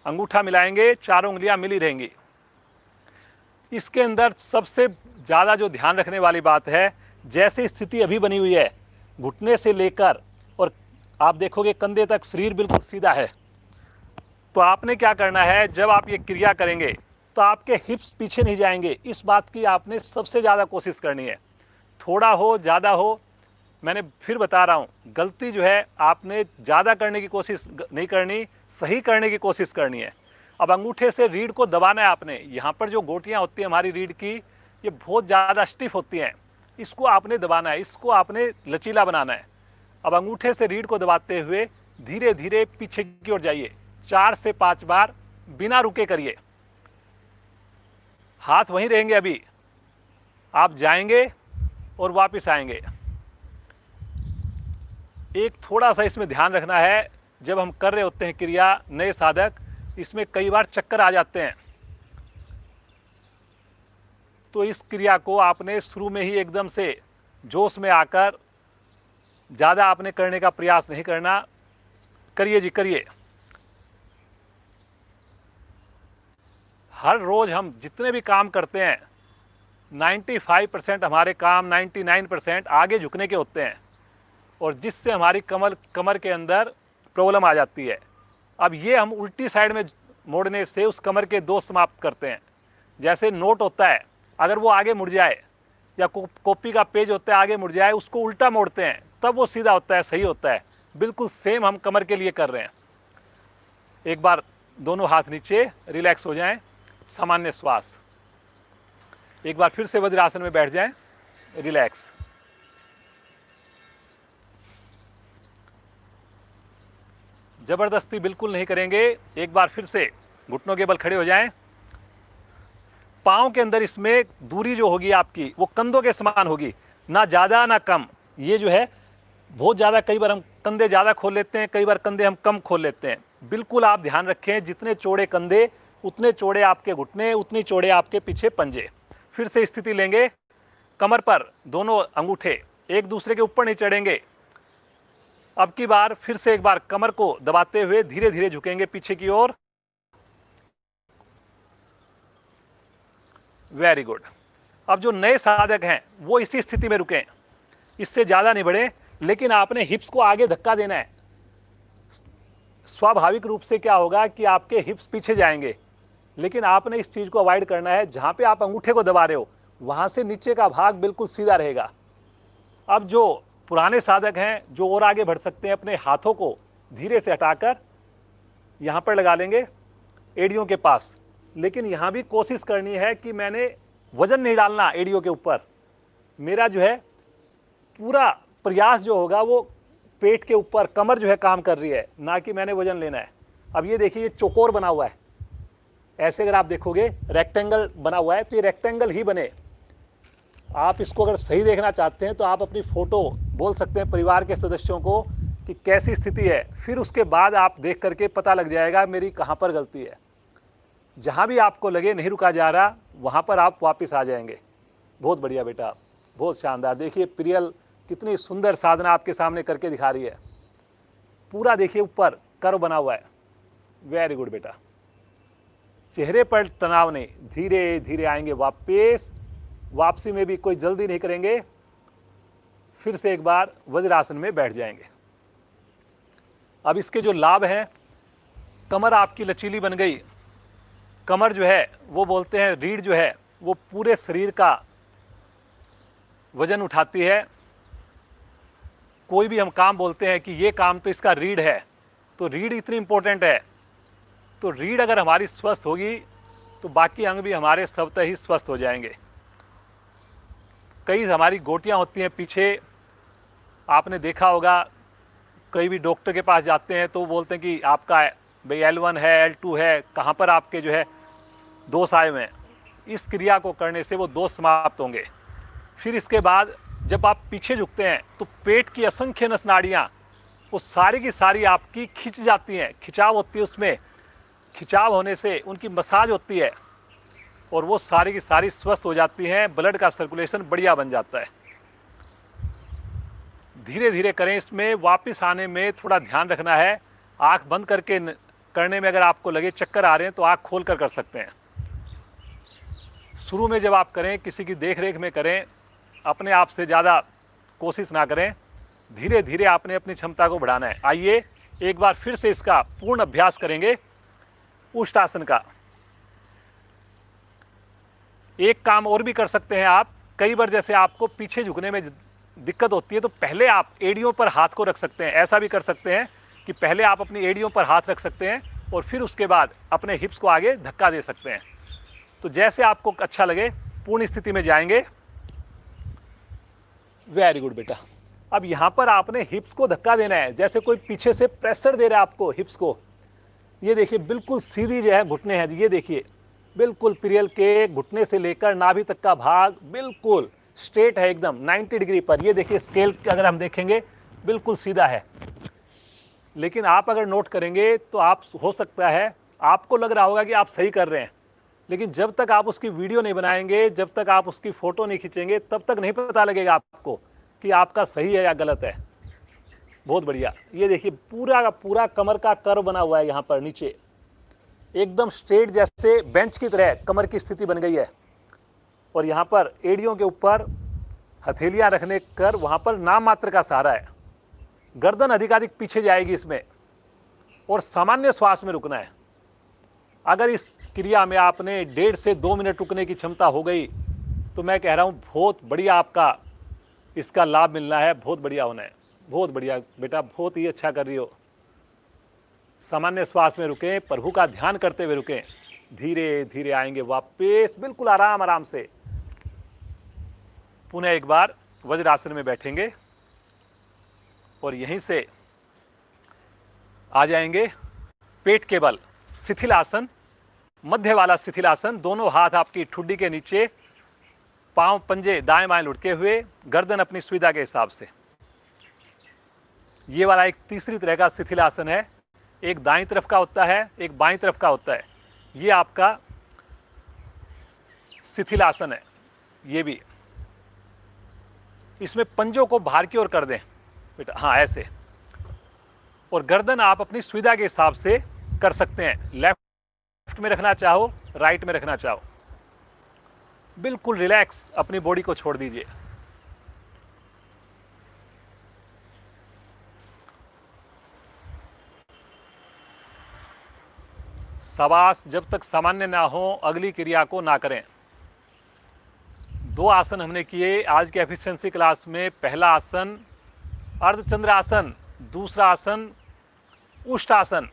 अंगूठा मिलाएंगे, 4 उंगलियां मिली रहेंगी। इसके अंदर सबसे ज़्यादा जो ध्यान रखने वाली बात है, जैसे स्थिति अभी बनी हुई है, घुटने से लेकर और आप देखोगे कंधे तक शरीर बिल्कुल सीधा है। तो आपने क्या करना है, जब आप ये क्रिया करेंगे तो आपके हिप्स पीछे नहीं जाएंगे। इस बात की आपने सबसे ज़्यादा कोशिश करनी है। थोड़ा हो ज़्यादा हो, मैंने फिर बता रहा हूँ, गलती जो है आपने ज़्यादा करने की कोशिश नहीं करनी, सही करने की कोशिश करनी है। अब अंगूठे से रीढ़ को दबाना है आपने। यहाँ पर जो गोटियाँ होती हैं हमारी रीढ़ की, ये बहुत ज़्यादा स्टिफ होती हैं, इसको आपने दबाना है, इसको आपने लचीला बनाना है। अब अंगूठे से रीढ़ को दबाते हुए धीरे धीरे पीछे की ओर जाइए। 4 से 5 बार बिना रुके करिए। हाथ वहीं रहेंगे, अभी आप जाएंगे और वापस आएंगे। एक थोड़ा सा इसमें ध्यान रखना है, जब हम कर रहे होते हैं क्रिया, नए साधक, इसमें कई बार चक्कर आ जाते हैं। तो इस क्रिया को आपने शुरू में ही एकदम से जोश में आकर ज़्यादा आपने करने का प्रयास नहीं करना। करिए जी, करिए। हर रोज़ हम जितने भी काम करते हैं, 95% हमारे काम, 99% आगे झुकने के होते हैं, और जिससे हमारी कमर के अंदर प्रॉब्लम आ जाती है। अब ये हम उल्टी साइड में मोड़ने से उस कमर के दोष समाप्त करते हैं। जैसे नोट होता है, अगर वो आगे मुड़ जाए, या कॉपी का पेज होता है आगे मुड़ जाए, उसको उल्टा मोड़ते हैं, तब वो सीधा होता है, सही होता है। बिल्कुल सेम हम कमर के लिए कर रहे हैं। एक बार दोनों हाथ नीचे, रिलैक्स हो जाएं, सामान्य श्वास। एक बार फिर से वज्रासन में बैठ जाएं, रिलैक्स। जबरदस्ती बिल्कुल नहीं करेंगे। एक बार फिर से घुटनों के बल खड़े हो जाएं। पाँव के अंदर इसमें दूरी जो होगी आपकी, वो कंधों के समान होगी, ना ज़्यादा ना कम। ये जो है बहुत ज़्यादा, कई बार हम कंधे ज़्यादा खोल लेते हैं, कई बार कंधे हम कम खोल लेते हैं। बिल्कुल आप ध्यान रखें, जितने चौड़े कंधे उतने चौड़े आपके घुटने, उतनी चौड़े आपके पीछे पंजे। फिर से स्थिति लेंगे, कमर पर दोनों अंगूठे एक दूसरे के ऊपर नहीं चढ़ेंगे। अब की बार फिर से एक बार कमर को दबाते हुए धीरे धीरे झुकेंगे पीछे की ओर। Very good. अब जो नए साधक हैं वो इसी स्थिति में रुकें, इससे ज़्यादा नहीं बढ़े। लेकिन आपने हिप्स को आगे धक्का देना है। स्वाभाविक रूप से क्या होगा कि आपके हिप्स पीछे जाएंगे, लेकिन आपने इस चीज़ को अवॉइड करना है। जहाँ पे आप अंगूठे को दबा रहे हो वहाँ से नीचे का भाग बिल्कुल सीधा रहेगा। अब जो पुराने साधक हैं जो और आगे बढ़ सकते हैं, अपने हाथों को धीरे से हटाकर यहाँ पर लगा लेंगे एड़ियों के पास। लेकिन यहाँ भी कोशिश करनी है कि मैंने वजन नहीं डालना एड़ियों के ऊपर। मेरा जो है पूरा प्रयास जो होगा वो पेट के ऊपर, कमर जो है काम कर रही है, ना कि मैंने वजन लेना है। अब ये देखिए, ये चौकोर बना हुआ है। ऐसे अगर आप देखोगे रेक्टेंगल बना हुआ है, तो ये रेक्टेंगल ही बने। आप इसको अगर सही देखना चाहते हैं तो आप अपनी फ़ोटो बोल सकते हैं परिवार के सदस्यों को कि कैसी स्थिति है, फिर उसके बाद आप देख करके पता लग जाएगा मेरी कहाँ पर गलती है। जहाँ भी आपको लगे नहीं रुका जा रहा, वहाँ पर आप वापस आ जाएंगे। बहुत बढ़िया बेटा, बहुत शानदार। देखिए प्रियल कितनी सुंदर साधना आपके सामने करके दिखा रही है। पूरा देखिए ऊपर कर्व बना हुआ है। वेरी गुड बेटा। चेहरे पर तनाव नहीं, धीरे धीरे आएंगे वापस। वापसी में भी कोई जल्दी नहीं करेंगे। फिर से एक बार वज्रासन में बैठ जाएंगे। अब इसके जो लाभ हैं, कमर आपकी लचीली बन गई। कमर जो है वो बोलते हैं, रीढ़ जो है वो पूरे शरीर का वजन उठाती है। कोई भी हम काम बोलते हैं कि ये काम तो इसका रीढ़ है, तो रीढ़ इतनी इंपॉर्टेंट है। तो रीढ़ अगर हमारी स्वस्थ होगी तो बाकी अंग भी हमारे स्वतः ही स्वस्थ हो जाएंगे। कई हमारी गोटियां होती हैं पीछे, आपने देखा होगा। कई भी डॉक्टर के पास जाते हैं तो बोलते हैं कि आपका भाई L1 है, L2 है, कहाँ पर आपके जो है दोष आए हुए हैं। इस क्रिया को करने से वो दोष समाप्त होंगे। फिर इसके बाद जब आप पीछे झुकते हैं तो पेट की असंख्य नस नाड़ियाँ वो सारी की सारी आपकी खिंच जाती हैं, खिंचाव होती है उसमें। खिंचाव होने से उनकी मसाज होती है और वो सारी की सारी स्वस्थ हो जाती हैं। ब्लड का सर्कुलेशन बढ़िया बन जाता है। धीरे धीरे करें। इसमें वापस आने में थोड़ा ध्यान रखना है। आँख बंद करके करने में अगर आपको लगे चक्कर आ रहे हैं तो आँख खोल कर सकते हैं। शुरू में जब आप करें, किसी की देख रेख में करें, अपने आप से ज़्यादा कोशिश ना करें। धीरे धीरे आपने अपनी क्षमता को बढ़ाना है। आइए एक बार फिर से इसका पूर्ण अभ्यास करेंगे उष्टासन का। एक काम और भी कर सकते हैं आप। कई बार जैसे आपको पीछे झुकने में दिक्कत होती है तो पहले आप एड़ियों पर हाथ को रख सकते हैं। ऐसा भी कर सकते हैं कि पहले आप अपनी एड़ियों पर हाथ रख सकते हैं और फिर उसके बाद अपने हिप्स को आगे धक्का दे सकते हैं। तो जैसे आपको अच्छा लगे पूर्ण स्थिति में जाएंगे। वेरी गुड बेटा। अब यहाँ पर आपने हिप्स को धक्का देना है, जैसे कोई पीछे से प्रेशर दे रहा है आपको हिप्स को। ये देखिए बिल्कुल सीधी जो है घुटने हैं। ये देखिए बिल्कुल प्रियल के घुटने से लेकर नाभि तक का भाग बिल्कुल स्ट्रेट है, एकदम 90 डिग्री पर। ये देखिए स्केल अगर हम देखेंगे बिल्कुल सीधा है। लेकिन आप अगर नोट करेंगे तो आप हो सकता है आपको लग रहा होगा कि आप सही कर रहे हैं, लेकिन जब तक आप उसकी वीडियो नहीं बनाएंगे, जब तक आप उसकी फ़ोटो नहीं खींचेंगे, तब तक नहीं पता लगेगा आपको कि आपका सही है या गलत है। बहुत बढ़िया। ये देखिए पूरा का पूरा कमर का कर्व बना हुआ है। यहाँ पर नीचे एकदम स्ट्रेट, जैसे बेंच की तरह कमर की स्थिति बन गई है। और यहाँ पर एड़ियों के ऊपर हथेलियाँ रखने कर वहाँ पर नाम मात्र का सहारा है। गर्दन अधिकाधिक पीछे जाएगी इसमें और सामान्य श्वास में रुकना है। अगर इस क्रिया में आपने 1.5 से 2 मिनट रुकने की क्षमता हो गई तो मैं कह रहा हूँ बहुत बढ़िया आपका इसका लाभ मिलना है। बहुत बढ़िया होना है। बहुत बढ़िया बेटा, बहुत ही अच्छा कर रही हो। सामान्य श्वास में रुकें, प्रभु का ध्यान करते हुए रुकें। धीरे धीरे आएंगे वापस, बिल्कुल आराम आराम से। पुनः एक बार वज्रासन में बैठेंगे और यहीं से आ जाएंगे पेट के बल शिथिलासन, मध्य वाला शिथिलासन। दोनों हाथ आपकी ठुड्डी के नीचे, पांव पंजे दाएं बाएं लुढ़के हुए, गर्दन अपनी सुविधा के हिसाब से। ये वाला एक तीसरी तरह का शिथिलासन है। एक दाईं तरफ का होता है, एक बाईं तरफ का होता है। ये आपका शिथिलासन है। ये भी इसमें पंजों को बाहर की ओर कर दें बेटा, हाँ ऐसे। और गर्दन आप अपनी सुविधा के हिसाब से कर सकते हैं। लेफ्ट में रखना चाहो, राइट में रखना चाहो। बिल्कुल रिलैक्स अपनी बॉडी को छोड़ दीजिए। श्वास जब तक सामान्य ना हो अगली क्रिया को ना करें। 2 आसन हमने किए आज के एफिशिएंसी क्लास में। पहला आसन अर्धचंद्र आसन, दूसरा आसन उष्टासन।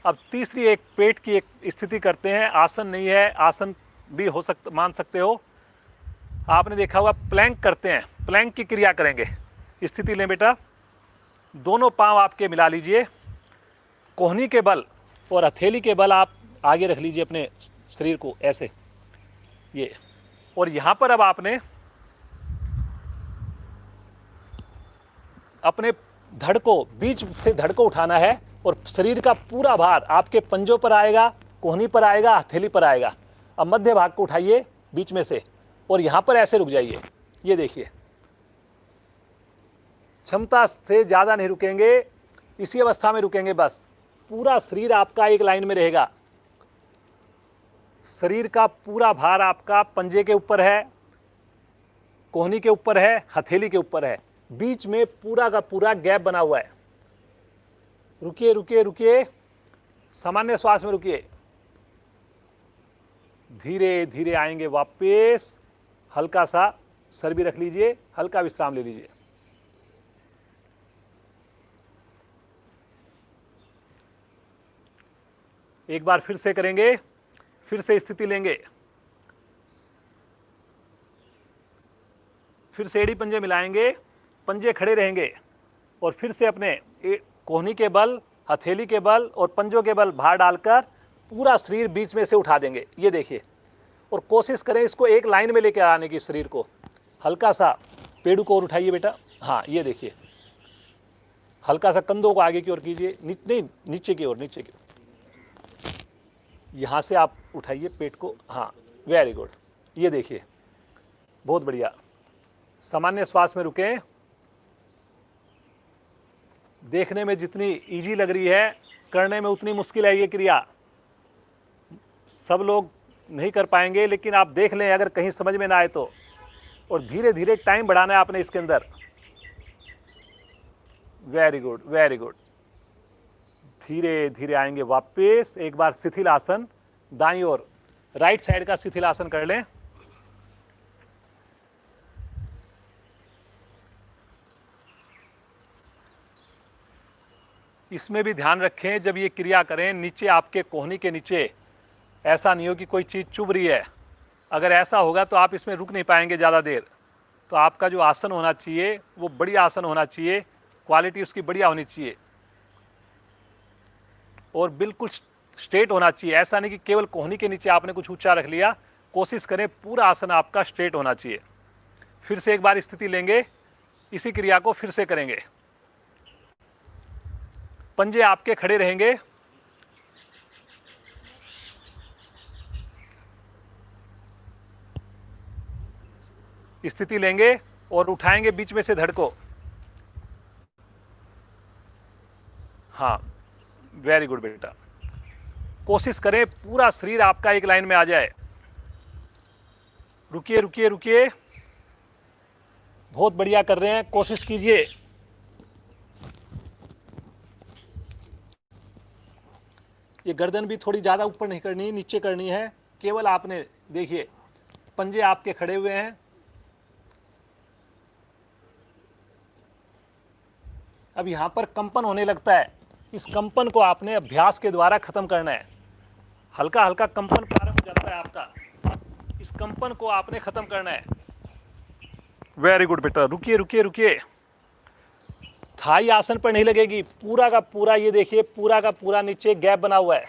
अब तीसरी एक पेट की एक स्थिति करते हैं, आसन नहीं है, आसन भी हो सकता, मान सकते हो। आपने देखा होगा प्लैंक करते हैं, प्लैंक की क्रिया करेंगे। स्थिति लें बेटा, दोनों पांव आपके मिला लीजिए, कोहनी के बल और हथेली के बल आप आगे रख लीजिए अपने शरीर को ऐसे, ये। और यहाँ पर अब आपने अपने धड़ को, बीच से धड़ को उठाना है और शरीर का पूरा भार आपके पंजों पर आएगा, कोहनी पर आएगा, हथेली पर आएगा। अब मध्य भाग को उठाइए बीच में से और यहाँ पर ऐसे रुक जाइए। ये देखिए, क्षमता से ज़्यादा नहीं रुकेंगे, इसी अवस्था में रुकेंगे बस। पूरा शरीर आपका एक लाइन में रहेगा। शरीर का पूरा भार आपका पंजे के ऊपर है, कोहनी के ऊपर है, हथेली के ऊपर है। बीच में पूरा का पूरा गैप बना हुआ है। रुकिए रुकिए रुकिए, सामान्य श्वास में रुकिए। धीरे धीरे आएंगे वापस। हल्का सा सर भी रख लीजिए, हल्का विश्राम ले लीजिए। एक बार फिर से करेंगे, फिर से स्थिति लेंगे, फिर से एड़ी पंजे मिलाएंगे, पंजे खड़े रहेंगे और फिर से अपने कोहनी के बल, हथेली के बल और पंजों के बल भार डालकर पूरा शरीर बीच में से उठा देंगे। ये देखिए, और कोशिश करें इसको एक लाइन में लेकर आने की। शरीर को हल्का सा पेड़ू को और उठाइए बेटा। हाँ, ये देखिए, हल्का सा कंधों को आगे की ओर कीजिए, नहीं नीचे की ओर, नीचे की ओर। यहाँ से आप उठाइए पेट को। हाँ, वेरी गुड। ये देखिए, बहुत बढ़िया। सामान्य श्वास में रुकें। देखने में जितनी इजी लग रही है, करने में उतनी मुश्किल है ये क्रिया। सब लोग नहीं कर पाएंगे, लेकिन आप देख लें अगर कहीं समझ में ना आए तो। और धीरे धीरे टाइम बढ़ाना है आपने इसके अंदर। Very good, very good. धीरे धीरे आएंगे वापस। एक बार शिथिल आसन, दाईं ओर राइट साइड का शिथिल आसन कर लें। इसमें भी ध्यान रखें, जब ये क्रिया करें नीचे आपके कोहनी के नीचे ऐसा नहीं हो कि कोई चीज़ चुभ रही है। अगर ऐसा होगा तो आप इसमें रुक नहीं पाएंगे ज़्यादा देर। तो आपका जो आसन होना चाहिए वो बढ़िया आसन होना चाहिए, क्वालिटी उसकी बढ़िया होनी चाहिए और बिल्कुल स्ट्रेट होना चाहिए। ऐसा नहीं कि केवल कोहनी के नीचे आपने कुछ ऊंचा रख लिया। कोशिश करें पूरा आसन आपका स्ट्रेट होना चाहिए। फिर से एक बार स्थिति लेंगे, इसी क्रिया को फिर से करेंगे। पंजे आपके खड़े रहेंगे। स्थिति लेंगे और उठाएंगे बीच में से धड़ को। हाँ, वेरी गुड बेटा। कोशिश करें पूरा शरीर आपका एक लाइन में आ जाए। रुकिए रुकिए रुकिए, बहुत बढ़िया कर रहे हैं, कोशिश कीजिए। ये गर्दन भी थोड़ी ज़्यादा ऊपर नहीं करनी, नीचे करनी है। केवल आपने देखिए, पंजे आपके खड़े हुए हैं। अब यहाँ पर कंपन होने लगता है। इस कंपन को आपने अभ्यास के द्वारा खत्म करना है। हल्का हल्का कंपन प्रारंभ हो जाता है आपका, इस कंपन को आपने खत्म करना है। वेरी गुड बेटा। रुकिए रुकिए रुकिए, थाई आसन पर नहीं लगेगी। पूरा का पूरा, ये देखिए, पूरा का पूरा नीचे गैप बना हुआ है।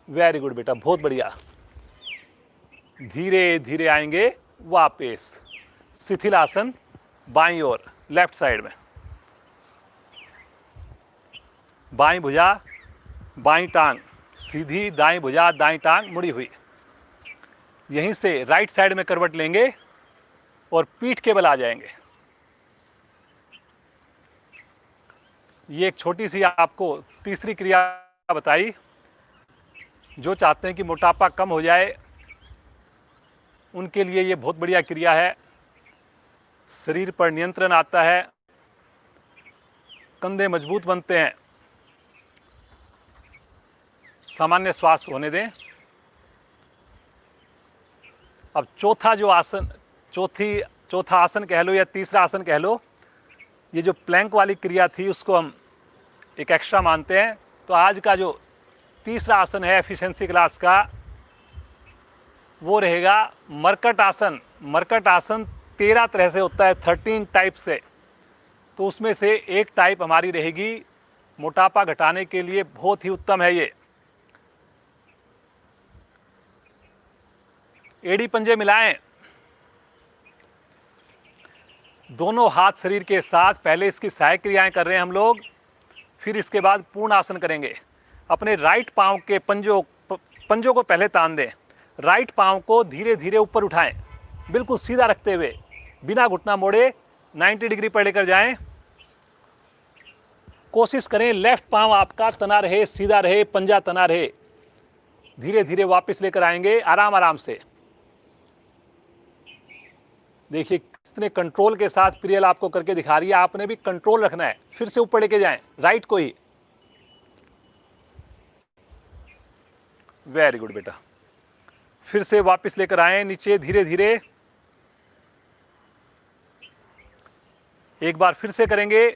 वेरी गुड बेटा, बहुत बढ़िया। धीरे धीरे आएंगे वापस। शिथिल आसन बाईं ओर, लेफ्ट साइड में। बाईं भुजा, बाईं टांग सीधी, दाईं भुजा, दाईं टांग मुड़ी हुई। यहीं से राइट साइड में करवट लेंगे और पीठ के बल आ जाएंगे। ये एक छोटी सी आपको तीसरी क्रिया बताई। जो चाहते हैं कि मोटापा कम हो जाए उनके लिए ये बहुत बढ़िया क्रिया है। शरीर पर नियंत्रण आता है, कंधे मजबूत बनते हैं, सामान्य श्वास होने दें। अब चौथा जो आसन, चौथा आसन कह लो या तीसरा आसन कह लो, ये जो प्लैंक वाली क्रिया थी उसको हम एक एक्स्ट्रा मानते हैं। तो आज का जो तीसरा आसन है एफिशिएंसी क्लास का, वो रहेगा मरकट आसन। मरकट आसन 13 तरह से होता है, 13 टाइप से। तो उसमें से एक टाइप हमारी रहेगी मोटापा घटाने के लिए बहुत ही उत्तम है ये। एड़ी पंजे मिलाएं, दोनों हाथ शरीर के साथ। पहले इसकी सहायक क्रियाएं कर रहे हैं हम लोग, फिर इसके बाद पूर्ण आसन करेंगे। अपने राइट पांव के पंजों को पहले तान दें। राइट पांव को धीरे धीरे ऊपर उठाएं, बिल्कुल सीधा रखते हुए, बिना घुटना मोड़े 90 डिग्री पर लेकर जाएं। कोशिश करें लेफ्ट पांव आपका तना रहे, सीधा रहे, पंजा तना रहे। धीरे धीरे वापस लेकर आएंगे, आराम आराम से। देखिए कितने कंट्रोल के साथ प्रियल आपको करके दिखा रही है। आपने भी कंट्रोल रखना है। फिर से ऊपर लेके जाएं, राइट को ही। वेरी गुड बेटा। फिर से वापस लेकर आए नीचे धीरे धीरे। एक बार फिर से करेंगे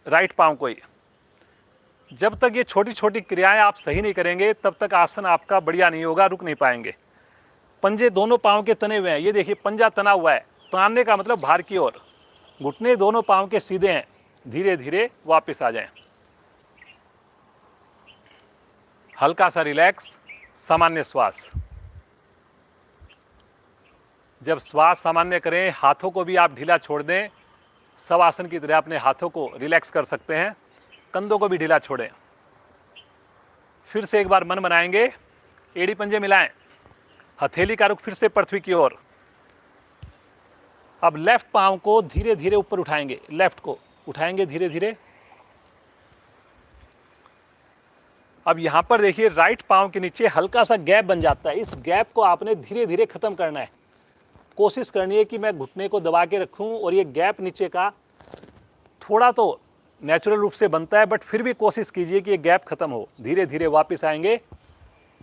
राइट पांव को ही। जब तक ये छोटी छोटी क्रियाएं आप सही नहीं करेंगे तब तक आसन आपका बढ़िया नहीं होगा, रुक नहीं पाएंगे। पंजे दोनों पांव के तने हुए हैं, ये देखिए पंजा तना हुआ है। तानने का मतलब बाहर की ओर। घुटने दोनों पांव के सीधे हैं। धीरे धीरे वापस आ जाएं। हल्का सा रिलैक्स, सामान्य श्वास। जब श्वास सामान्य करें, हाथों को भी आप ढीला छोड़ दें। सब आसन की तरह अपने हाथों को रिलैक्स कर सकते हैं, कंधों को भी ढीला छोड़ें। फिर से एक बार मन बनाएंगे, एड़ी पंजे मिलाएं, हथेली का रुख फिर से पृथ्वी की ओर। अब लेफ्ट पांव को धीरे धीरे ऊपर उठाएंगे, लेफ्ट को उठाएंगे धीरे धीरे। अब यहां पर देखिए राइट पांव के नीचे हल्का सा गैप बन जाता है। इस गैप को आपने धीरे धीरे खत्म करना है। कोशिश करनी है कि मैं घुटने को दबा के रखूं और ये गैप नीचे का थोड़ा तो नेचुरल रूप से बनता है, बट फिर भी कोशिश कीजिए कि ये गैप खत्म हो। धीरे धीरे वापस आएंगे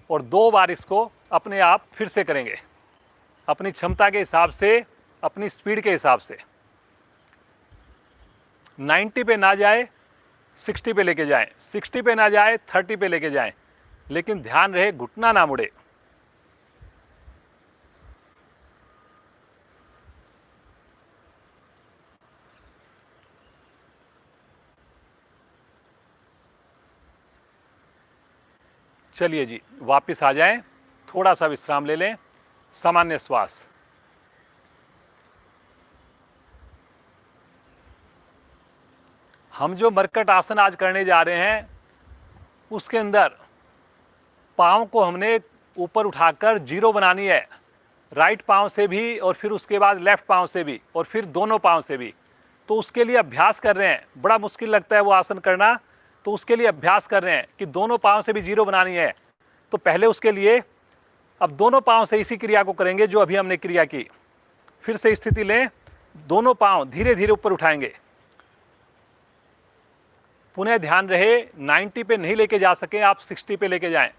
और 2 बार इसको अपने आप फिर से करेंगे, अपनी क्षमता के हिसाब से, अपनी स्पीड के हिसाब से। 90 पे ना जाए, 60 पे लेके जाएं, 60 पे ना जाए, 30 पे लेके जाएं, लेकिन ध्यान रहे घुटना ना मुड़े। चलिए जी, वापस आ जाएं, थोड़ा सा विश्राम ले लें, सामान्य श्वास। हम जो मरकट आसन आज करने जा रहे हैं उसके अंदर पाँव को हमने ऊपर उठाकर 0 बनानी है, राइट पाँव से भी और फिर उसके बाद लेफ्ट पाँव से भी और फिर दोनों पाँव से भी। तो उसके लिए अभ्यास कर रहे हैं। बड़ा मुश्किल लगता है वो आसन करना, तो उसके लिए अभ्यास कर रहे हैं कि दोनों पाँव से भी 0 बनानी है। तो पहले उसके लिए अब दोनों पाँव से इसी क्रिया को करेंगे जो अभी हमने क्रिया की। फिर से स्थिति लें, दोनों पाँव धीरे धीरे ऊपर उठाएंगे। पुनः ध्यान रहे 90 पे नहीं लेके जा सके आप, 60 पे लेके जाएं,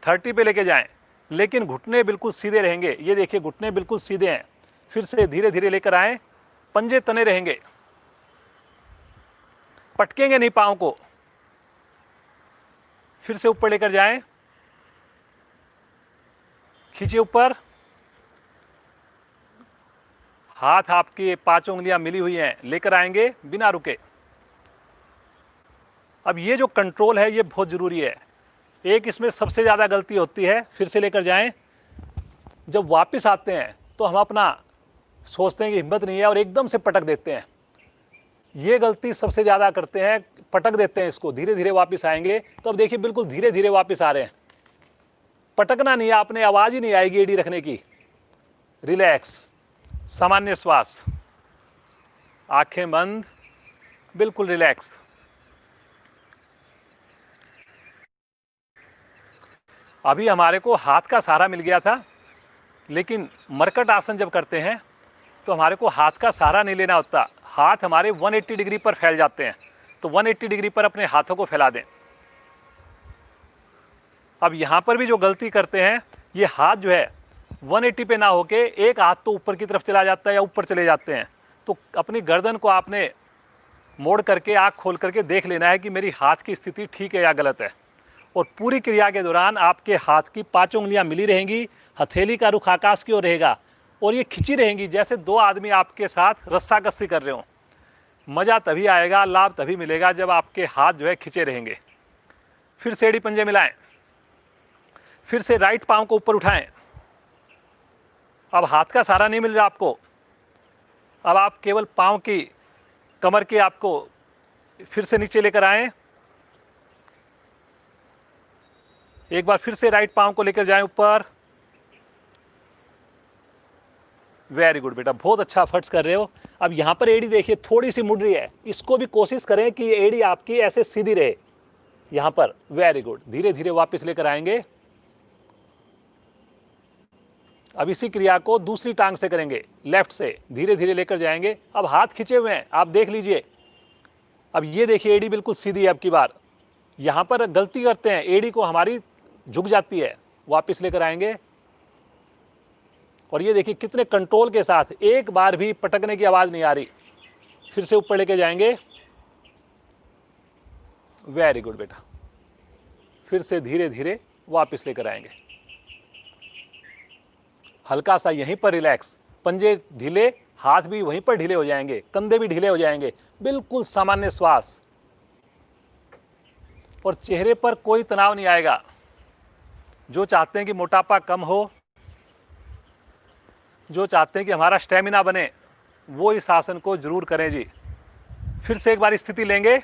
30 पे लेके जाएं, लेकिन घुटने बिल्कुल सीधे रहेंगे। ये देखिए घुटने बिल्कुल सीधे हैं। फिर से धीरे धीरे लेकर आएं, पंजे तने रहेंगे, पटकेंगे नहीं पाँव को। फिर से ऊपर लेकर जाएं, खींचिए ऊपर। हाथ आपकी 5 उंगलियां मिली हुई हैं, लेकर आएंगे बिना रुके। अब ये जो कंट्रोल है ये बहुत ज़रूरी है। एक इसमें सबसे ज़्यादा गलती होती है, फिर से लेकर जाएं। जब वापस आते हैं तो हम अपना सोचते हैं कि हिम्मत नहीं है और एकदम से पटक देते हैं। ये गलती सबसे ज़्यादा करते हैं, पटक देते हैं इसको। धीरे धीरे वापस आएंगे तो अब देखिए बिल्कुल धीरे धीरे वापस आ रहे हैं। पटकना नहीं है आपने, आवाज़ ही नहीं आएगी एड़ी रखने की। रिलैक्स, सामान्य श्वास, आंखें बंद, बिल्कुल रिलैक्स। अभी हमारे को हाथ का सहारा मिल गया था, लेकिन मरकट आसन जब करते हैं तो हमारे को हाथ का सहारा नहीं लेना होता। हाथ हमारे 180 डिग्री पर फैल जाते हैं। तो 180 डिग्री पर अपने हाथों को फैला दें। अब यहाँ पर भी जो गलती करते हैं, ये हाथ जो है 180 पे ना होके एक हाथ तो ऊपर की तरफ चला जाता है या ऊपर चले जाते हैं। तो अपनी गर्दन को आपने मोड़ करके, आँख खोल करके देख लेना है कि मेरी हाथ की स्थिति ठीक है या गलत है। और पूरी क्रिया के दौरान आपके हाथ की 5 उंगलियां मिली रहेंगी, हथेली का रुख आकाश की ओर रहेगा और ये खिंची रहेंगी जैसे 2 आदमी आपके साथ रस्साकसी कर रहे हो। मज़ा तभी आएगा, लाभ तभी मिलेगा जब आपके हाथ जो है खिंचे रहेंगे। फिर से एड़ी पंजे मिलाएं, फिर से राइट पाँव को ऊपर उठाएं। अब हाथ का सहारा नहीं मिल रहा आपको, अब आप केवल पाँव की, कमर के आपको फिर से नीचे लेकर आएं। एक बार फिर से राइट पाँव को लेकर जाएं ऊपर। वेरी गुड बेटा, बहुत अच्छा एफर्ट्स कर रहे हो। अब यहाँ पर एड़ी देखिए थोड़ी सी मुड़ रही है, इसको भी कोशिश करें कि एड़ी आपकी ऐसे सीधी रहे यहाँ पर। वेरी गुड, धीरे धीरे वापस लेकर आएंगे। अब इसी क्रिया को दूसरी टांग से करेंगे, लेफ्ट से धीरे धीरे लेकर जाएंगे। अब हाथ खींचे हुए हैं, आप देख लीजिए। अब ये देखिए एड़ी बिल्कुल सीधी है। अब की बार यहाँ पर गलती करते हैं, एड़ी को हमारी झुक जाती है। वापस लेकर आएंगे और ये देखिए कितने कंट्रोल के साथ, एक बार भी पटकने की आवाज़ नहीं आ रही। फिर से ऊपर लेके जाएंगे। वेरी गुड बेटा, फिर से धीरे धीरे वापस लेकर आएंगे। हल्का सा यहीं पर रिलैक्स, पंजे ढीले, हाथ भी वहीं पर ढीले हो जाएंगे, कंधे भी ढीले हो जाएंगे। बिल्कुल सामान्य श्वास और चेहरे पर कोई तनाव नहीं आएगा। जो चाहते हैं कि मोटापा कम हो, जो चाहते हैं कि हमारा स्टेमिना बने, वो इस आसन को जरूर करें जी। फिर से एक बार स्थिति लेंगे,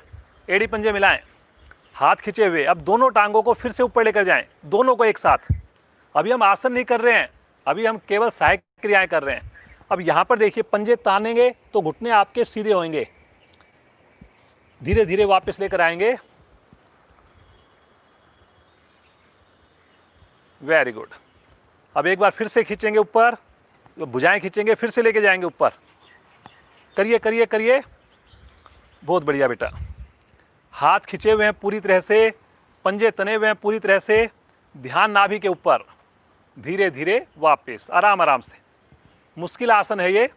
एड़ी पंजे मिलाएं, हाथ खींचे हुए। अब दोनों टांगों को फिर से ऊपर लेकर जाएं, दोनों को एक साथ। अभी हम आसन नहीं कर रहे हैं, अभी हम केवल सहायक क्रियाएं कर रहे हैं। अब यहाँ पर देखिए पंजे तानेंगे तो घुटने आपके सीधे होंगे। धीरे धीरे वापस लेकर आएंगे। Very good. अब एक बार फिर से खींचेंगे ऊपर, भुजाएं खींचेंगे, फिर से लेके जाएंगे ऊपर। करिए करिए करिए, बहुत बढ़िया बेटा। हाथ खींचे हुए हैं पूरी तरह से, पंजे तने हुए हैं पूरी तरह से। ध्यान नाभि के ऊपर, धीरे धीरे वापस, आराम आराम से। मुश्किल आसन है ये,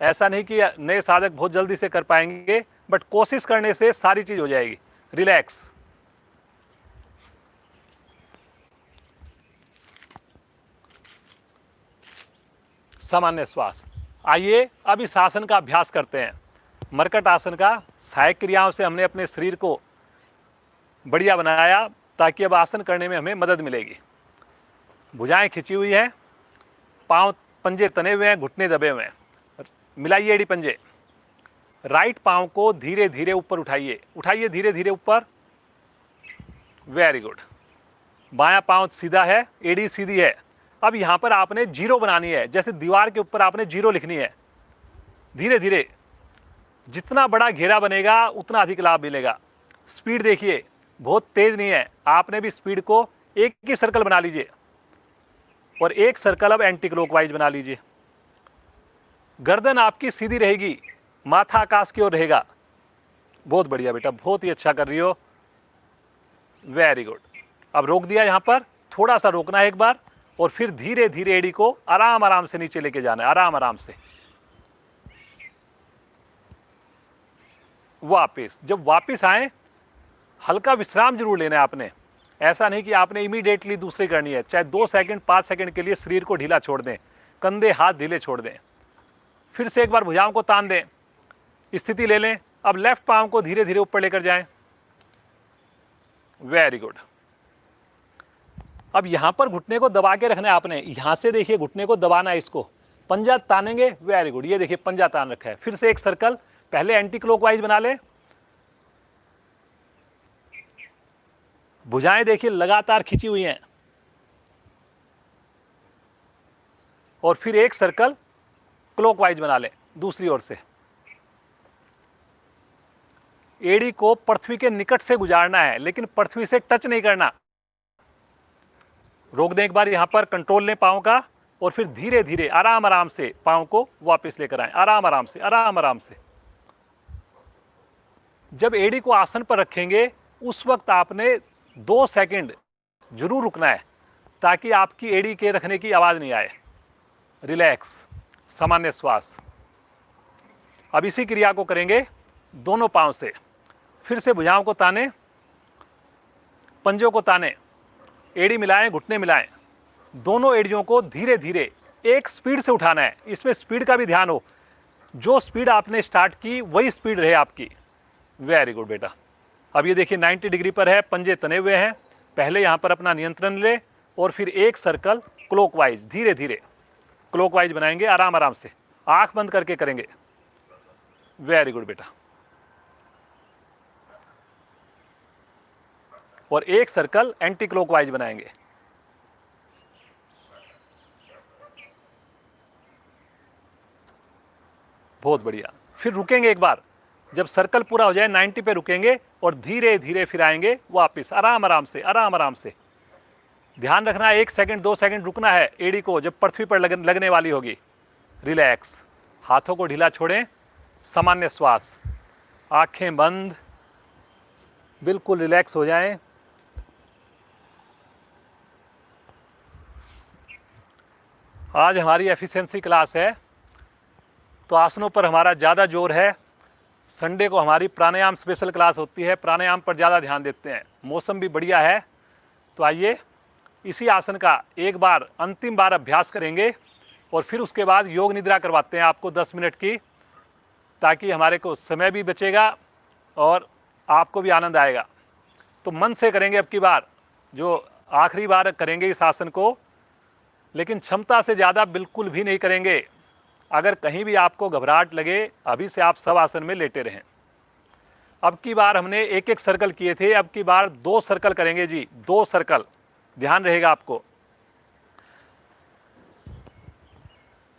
ऐसा नहीं कि नए साधक बहुत जल्दी से कर पाएंगे, बट कोशिश करने से सारी चीज हो जाएगी। रिलैक्स। सामान्य श्वास। आइए अब इस आसन का अभ्यास करते हैं। मरकट आसन का सहायक क्रियाओं से हमने अपने शरीर को बढ़िया बनाया ताकि अब आसन करने में हमें मदद मिलेगी। भुजाएं खिंची हुई हैं, पांव पंजे तने हुए हैं, घुटने दबे हुए हैं। मिलाइए एड़ी पंजे। राइट पांव को धीरे धीरे ऊपर उठाइए, उठाइए धीरे धीरे ऊपर। Very good. बायां पांव सीधा है, एड़ी सीधी है। अब यहाँ पर आपने जीरो बनानी है, जैसे दीवार के ऊपर आपने जीरो लिखनी है। धीरे धीरे, जितना बड़ा घेरा बनेगा उतना अधिक लाभ मिलेगा। स्पीड देखिए, बहुत तेज नहीं है, आपने भी स्पीड को एक ही सर्कल बना लीजिए और एक सर्कल अब एंटी क्लॉकवाइज बना लीजिए। गर्दन आपकी सीधी रहेगी, माथा आकाश की ओर रहेगा। बहुत बढ़िया बेटा, बहुत ही अच्छा कर रही हो। Very good. अब रोक दिया, यहाँ पर थोड़ा सा रोकना है एक बार और फिर धीरे धीरे एड़ी को आराम आराम से नीचे लेके जाना है, आराम आराम से। वापिस, जब वापिस आए हल्का विश्राम जरूर लेना है आपने। ऐसा नहीं कि आपने इमीडिएटली दूसरी करनी है, चाहे 2 सेकंड 5 सेकंड के लिए शरीर को ढीला छोड़ दें, कंधे हाथ ढीले छोड़ दें। फिर से एक बार भुजाओं को तान दें, स्थिति ले लें। अब लेफ्ट पांव को धीरे धीरे ऊपर लेकर जाएं। Very good. अब यहां पर घुटने को दबा के रखना है आपने, यहां से देखिए घुटने को दबाना है, इसको पंजा तानेंगे। वेरी गुड, ये देखिए पंजा तान रखा है। फिर से एक सर्कल, पहले एंटी क्लॉकवाइज बना ले। भुजाएं देखिए लगातार खिंची हुई हैं और फिर एक सर्कल क्लॉकवाइज बना ले दूसरी ओर से। एड़ी को पृथ्वी के निकट से गुजारना है, लेकिन पृथ्वी से टच नहीं करना। रोक दें एक बार, यहां पर कंट्रोल लें पांव का और फिर धीरे धीरे आराम आराम से पांव को वापस लेकर आएं, आराम आराम से, आराम आराम से। जब एड़ी को आसन पर रखेंगे उस वक्त आपने 2 सेकंड जरूर रुकना है ताकि आपकी एड़ी के रखने की आवाज़ नहीं आए। रिलैक्स, सामान्य श्वास। अब इसी क्रिया को करेंगे दोनों पांव से। फिर से भुजाओं को ताने, पंजों को ताने, एड़ी मिलाएं, घुटने मिलाएं। दोनों एड़ियों को धीरे धीरे एक स्पीड से उठाना है। इसमें स्पीड का भी ध्यान हो, जो स्पीड आपने स्टार्ट की वही स्पीड रहे आपकी। वेरी गुड बेटा। अब ये देखिए 90 डिग्री पर है, पंजे तने हुए हैं। पहले यहाँ पर अपना नियंत्रण ले और फिर एक सर्कल क्लॉकवाइज, धीरे धीरे क्लॉकवाइज बनाएंगे, आराम आराम से, आंख बंद करके करेंगे। वेरी गुड बेटा। और एक सर्कल एंटी क्लॉकवाइज बनाएंगे। बहुत बढ़िया। फिर रुकेंगे एक बार, जब सर्कल पूरा हो जाए 90 पे रुकेंगे और धीरे धीरे फिर आएंगे वापस, आराम आराम से, आराम आराम से। ध्यान रखना है 1 सेकंड 2 सेकंड रुकना है एड़ी को जब पृथ्वी पर लगने वाली होगी। रिलैक्स, हाथों को ढीला छोड़ें, सामान्य श्वास, आंखें बंद, बिल्कुल रिलैक्स हो जाएं। आज हमारी एफिशिएंसी क्लास है तो आसनों पर हमारा ज़्यादा जोर है। संडे को हमारी प्राणायाम स्पेशल क्लास होती है, प्राणायाम पर ज़्यादा ध्यान देते हैं। मौसम भी बढ़िया है तो आइए इसी आसन का एक बार, अंतिम बार अभ्यास करेंगे और फिर उसके बाद योग निद्रा करवाते हैं आपको 10 मिनट की, ताकि हमारे को समय भी बचेगा और आपको भी आनंद आएगा। तो मन से करेंगे अब की बार, जो आखिरी बार करेंगे इस आसन को, लेकिन क्षमता से ज़्यादा बिल्कुल भी नहीं करेंगे। अगर कहीं भी आपको घबराहट लगे, अभी से आप सब आसन में लेटे रहें। अब की बार हमने एक एक सर्कल किए थे, अब की बार 2 सर्कल करेंगे जी, 2 सर्कल, ध्यान रहेगा आपको।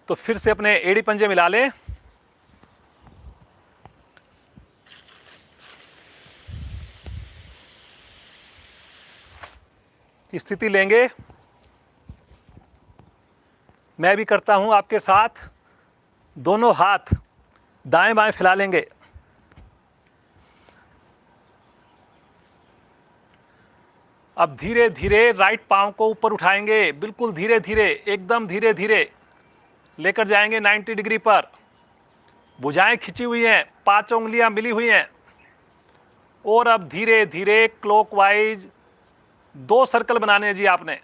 तो फिर से अपने एड़ी पंजे मिला लें, स्थिति लेंगे। मैं भी करता हूं आपके साथ। दोनों हाथ दाएं बाएं फैला लेंगे। अब धीरे धीरे राइट पांव को ऊपर उठाएंगे, बिल्कुल धीरे धीरे, एकदम धीरे धीरे लेकर जाएंगे 90 डिग्री पर। भुजाएं खिंची हुई हैं, 5 उंगलियां मिली हुई हैं। और अब धीरे धीरे क्लॉकवाइज 2 सर्कल बनाने हैं जी आपने।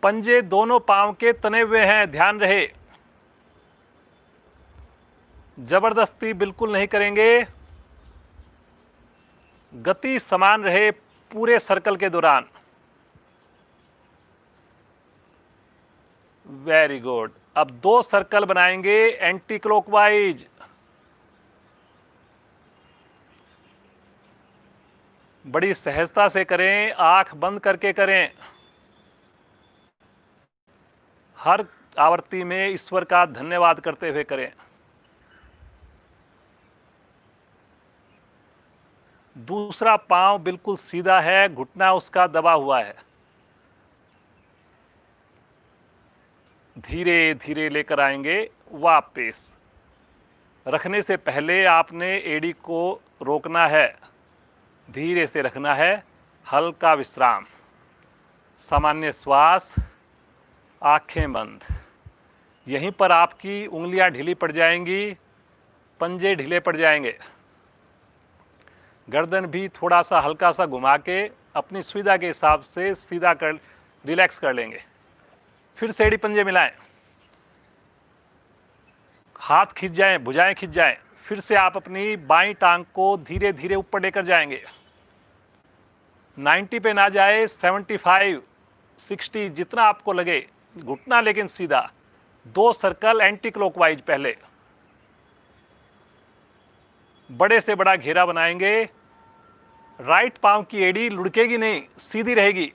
पंजे दोनों पांव के तने हुए हैं, ध्यान रहे। जबरदस्ती बिल्कुल नहीं करेंगे, गति समान रहे पूरे सर्कल के दौरान। Very good. अब 2 सर्कल बनाएंगे एंटी क्लॉकवाइज। बड़ी सहजता से करें, आंख बंद करके करें। हर आवृत्ति में ईश्वर का धन्यवाद करते हुए करें। दूसरा पांव बिल्कुल सीधा है, घुटना उसका दबा हुआ है। धीरे धीरे लेकर आएंगे वापस। रखने से पहले आपने एड़ी को रोकना है, धीरे से रखना है, हल्का विश्राम, सामान्य श्वास, आंखें बंद। यहीं पर आपकी उंगलियां ढीली पड़ जाएंगी, पंजे ढीले पड़ जाएंगे। गर्दन भी थोड़ा सा हल्का सा घुमा के अपनी सुविधा के हिसाब से सीधा कर, रिलैक्स कर लेंगे। फिर से एड़ी पंजे मिलाएं, हाथ खींच जाएं, भुजाएं खींच जाएं। फिर से आप अपनी बाईं टांग को धीरे धीरे ऊपर लेकर जाएंगे। 90 पे ना जाए, 75, 60 जितना आपको लगे, घुटना लेकिन सीधा। 2 सर्कल एंटी क्लॉकवाइज पहले, बड़े से बड़ा घेरा बनाएंगे। राइट पांव की एड़ी लुढ़केगी नहीं, सीधी रहेगी।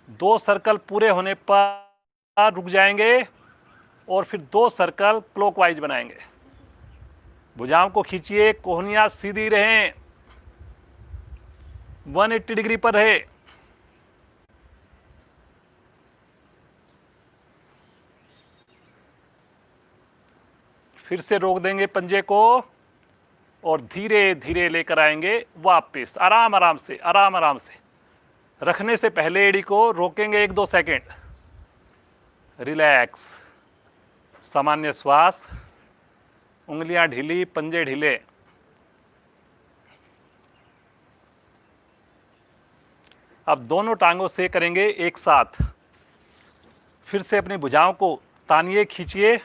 दो सर्कल पूरे होने पर रुक जाएंगे और फिर 2 सर्कल क्लॉकवाइज बनाएंगे। भुजाओं को खींचिए, कोहनियां सीधी रहें, 180 डिग्री पर रहे। फिर से रोक देंगे पंजे को और धीरे धीरे लेकर आएंगे वापस, आराम आराम से, आराम आराम से। रखने से पहले एड़ी को रोकेंगे 1-2 सेकेंड। रिलैक्स, सामान्य श्वास, उंगलियां ढीली, पंजे ढीले। अब दोनों टांगों से करेंगे एक साथ। फिर से अपनी भुजाओं को तानिए, खींचिए,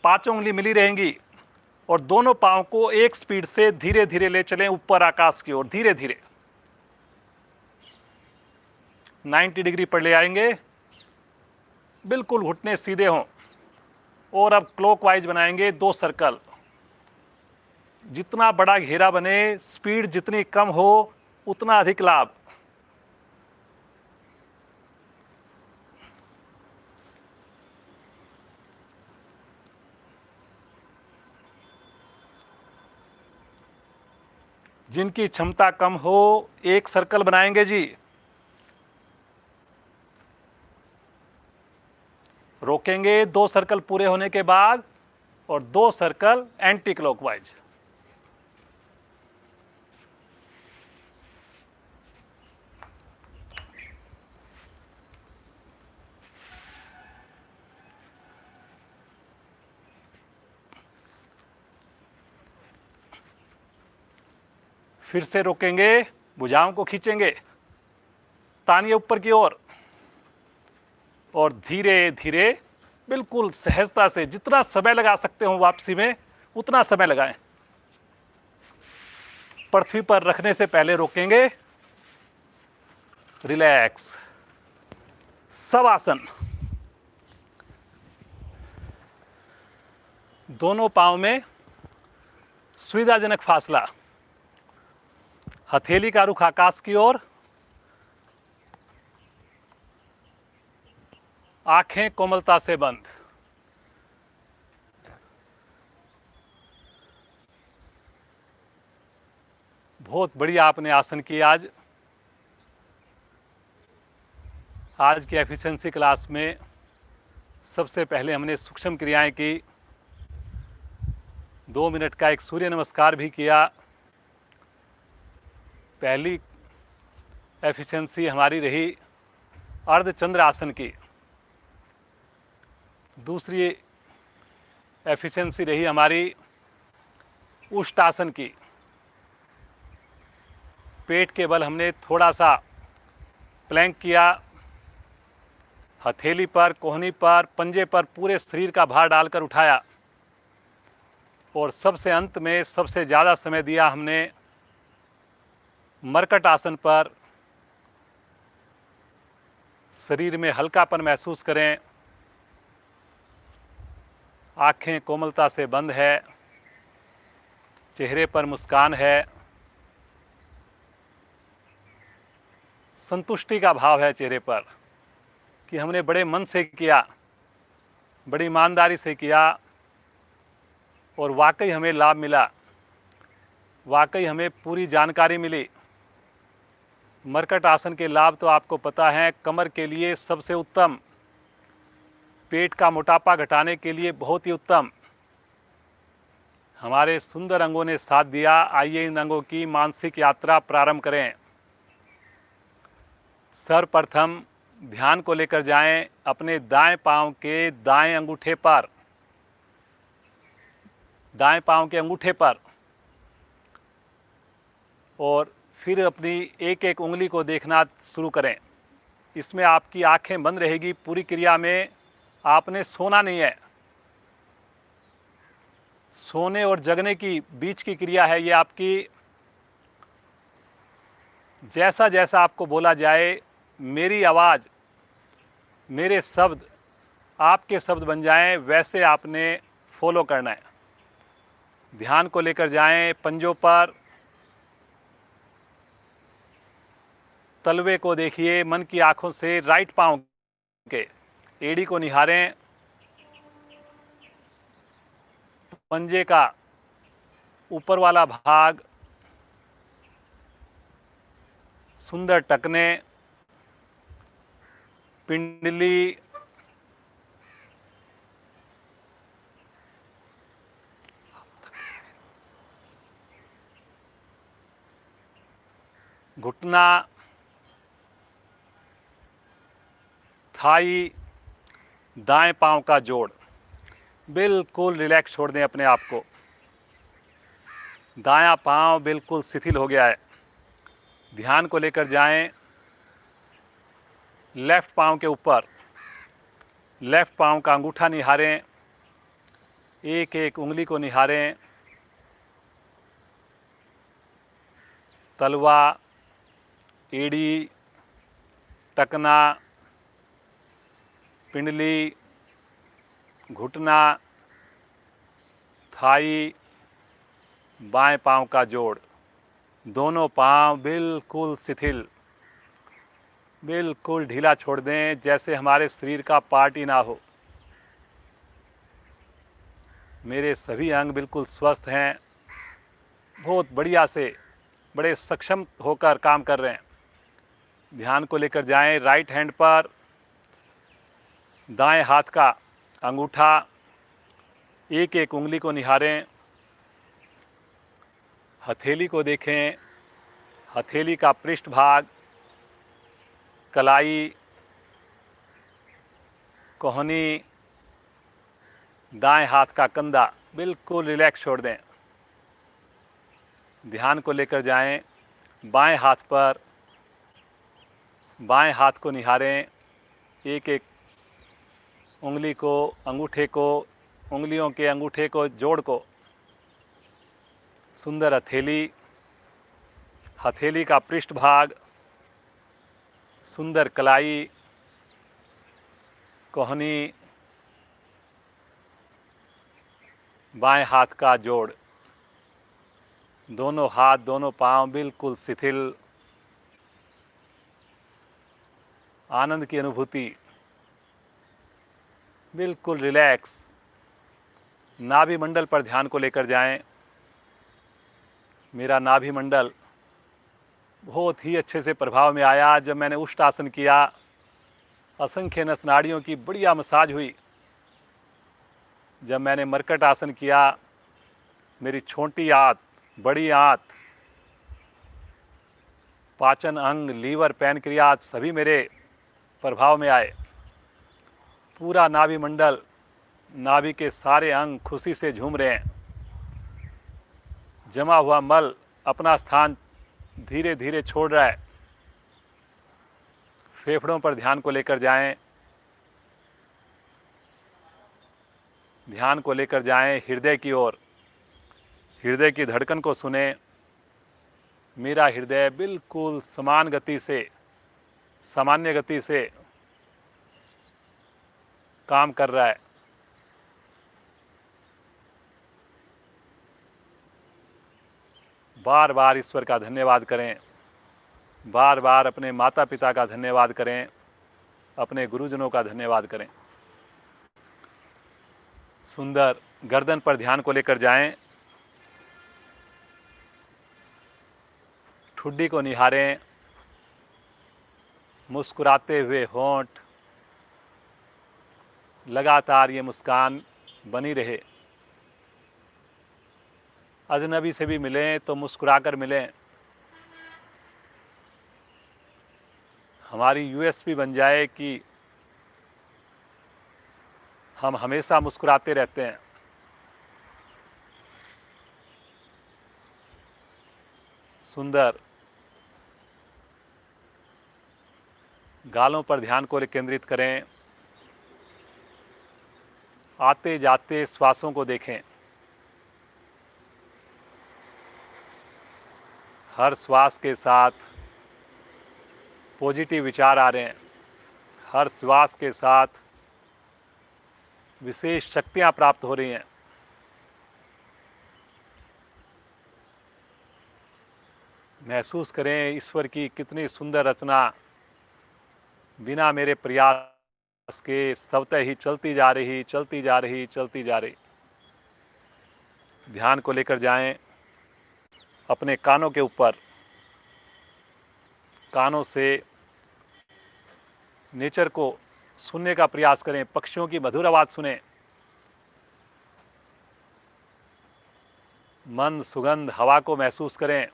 5 उंगली मिली रहेंगी और दोनों पांव को एक स्पीड से धीरे धीरे ले चलें ऊपर आकाश की ओर, धीरे धीरे 90 डिग्री पर ले आएंगे, बिल्कुल घुटने सीधे हों। और अब क्लॉकवाइज बनाएंगे 2 सर्कल। जितना बड़ा घेरा बने, स्पीड जितनी कम हो उतना अधिक लाभ। जिनकी क्षमता कम हो, एक सर्कल बनाएंगे जी। रोकेंगे 2 सर्कल पूरे होने के बाद और 2 सर्कल एंटी क्लॉकवाइज। फिर से रोकेंगे, भुजाओं को खींचेंगे, तानिए ऊपर की ओर और धीरे धीरे बिल्कुल सहजता से जितना समय लगा सकते हो वापसी में उतना समय लगाएं। पृथ्वी पर रखने से पहले रोकेंगे। रिलैक्स, शवासन। दोनों पांव में सुविधाजनक फासला, हथेली का रुख आकाश की ओर, आंखें कोमलता से बंद। बहुत बढ़िया आपने आसन किए आज की एफिशिएंसी क्लास में। सबसे पहले हमने सूक्ष्म क्रियाएं की, 2 मिनट का एक सूर्य नमस्कार भी किया। पहली एफिशिएंसी हमारी रही अर्धचंद्र आसन की। दूसरी एफिशिएंसी रही हमारी उष्टासन की। पेट के बल हमने थोड़ा सा प्लैंक किया, हथेली पर, कोहनी पर, पंजे पर पूरे शरीर का भार डालकर उठाया। और सबसे अंत में सबसे ज़्यादा समय दिया हमने मरकट आसन पर। शरीर में हल्कापन महसूस करें, आंखें कोमलता से बंद है, चेहरे पर मुस्कान है, संतुष्टि का भाव है चेहरे पर कि हमने बड़े मन से किया, बड़ी ईमानदारी से किया और वाकई हमें लाभ मिला, वाकई हमें पूरी जानकारी मिली। मरकट आसन के लाभ तो आपको पता है, कमर के लिए सबसे उत्तम, पेट का मोटापा घटाने के लिए बहुत ही उत्तम। हमारे सुंदर अंगों ने साथ दिया। आइए इन अंगों की मानसिक यात्रा प्रारंभ करें। सर्वप्रथम ध्यान को लेकर जाएं अपने दाएं पांव के दाएं अंगूठे पर, दाएं पांव के अंगूठे पर, और फिर अपनी एक एक उंगली को देखना शुरू करें। इसमें आपकी आंखें बंद रहेगी। पूरी क्रिया में आपने सोना नहीं है। सोने और जगने की बीच की क्रिया है ये आपकी। जैसा जैसा आपको बोला जाए, मेरी आवाज़, मेरे शब्द आपके शब्द बन जाएं, वैसे आपने फॉलो करना है। ध्यान को लेकर जाएं पंजों पर, तलवे को देखिए मन की आंखों से। राइट पांव के एड़ी को निहारें, पंजे का ऊपर वाला भाग, सुंदर टकने, पिंडली, घुटना, थाई, दाएं पांव का जोड़, बिल्कुल रिलैक्स छोड़ दें अपने आप को। दायां पांव बिल्कुल शिथिल हो गया है। ध्यान को लेकर जाएं लेफ्ट पांव के ऊपर। लेफ्ट पांव का अंगूठा निहारें, एक एक उंगली को निहारें। तलवा, एड़ी, टकना, पिंडली, घुटना, थाई, बाएं पांव का जोड़, दोनों पांव बिल्कुल शिथिल, बिल्कुल ढीला छोड़ दें, जैसे हमारे शरीर का पार्ट ही ना हो। मेरे सभी अंग बिल्कुल स्वस्थ हैं, बहुत बढ़िया से, बड़े सक्षम होकर काम कर रहे हैं। ध्यान को लेकर जाएं राइट हैंड पर। दाएं हाथ का अंगूठा, एक एक उंगली को निहारें। हथेली को देखें, हथेली का पृष्ठभाग, कलाई, कोहनी, दाएं हाथ का कंधा बिल्कुल रिलैक्स छोड़ दें। ध्यान को लेकर जाएं बाएं हाथ पर। बाएं हाथ को निहारें, एक एक उंगली को, अंगूठे को, उंगलियों के अंगूठे को, जोड़ को। सुंदर हथेली, हथेली का पृष्ठभाग, सुंदर कलाई, कोहनी, बाएं हाथ का जोड़, दोनों हाथ, दोनों पांव बिल्कुल शिथिल। आनंद की अनुभूति, बिल्कुल रिलैक्स। नाभि मंडल पर ध्यान को लेकर जाएं। मेरा नाभि मंडल बहुत ही अच्छे से प्रभाव में आया जब मैंने उष्ट आसन किया। असंख्य नस नाड़ियों की बढ़िया मसाज हुई। जब मैंने मरकट आसन किया, मेरी छोटी आंत, बड़ी आंत, पाचन अंग, लीवर, पैनक्रियाज सभी मेरे प्रभाव में आए। पूरा नाभि मंडल, नाभि के सारे अंग खुशी से झूम रहे हैं। जमा हुआ मल अपना स्थान धीरे धीरे छोड़ रहा है। फेफड़ों पर ध्यान को लेकर जाएं। ध्यान को लेकर जाएं हृदय की ओर। हृदय की धड़कन को सुने। मेरा हृदय बिल्कुल समान गति से, सामान्य गति से काम कर रहा है। बार बार ईश्वर का धन्यवाद करें। बार बार अपने माता पिता का धन्यवाद करें, अपने गुरुजनों का धन्यवाद करें। सुंदर गर्दन पर ध्यान को लेकर जाएं। ठुड्डी को निहारें। मुस्कुराते हुए होंठ, लगातार ये मुस्कान बनी रहे। अजनबी से भी मिलें तो मुस्कुराकर मिलें। हमारी यूएसपी बन जाए कि हम हमेशा मुस्कुराते रहते हैं। सुंदर गालों पर ध्यान को केंद्रित करें। आते जाते श्वासों को देखें। हर श्वास के साथ पॉजिटिव विचार आ रहे हैं। हर श्वास के साथ विशेष शक्तियां प्राप्त हो रही हैं। महसूस करें ईश्वर की कितनी सुंदर रचना बिना मेरे प्रयास के स्वतः ही चलती जा रही, चलती जा रही, चलती जा रही। ध्यान को लेकर जाएं अपने कानों के ऊपर। कानों से नेचर को सुनने का प्रयास करें। पक्षियों की मधुर आवाज़ सुनें। मंद सुगंध हवा को महसूस करें।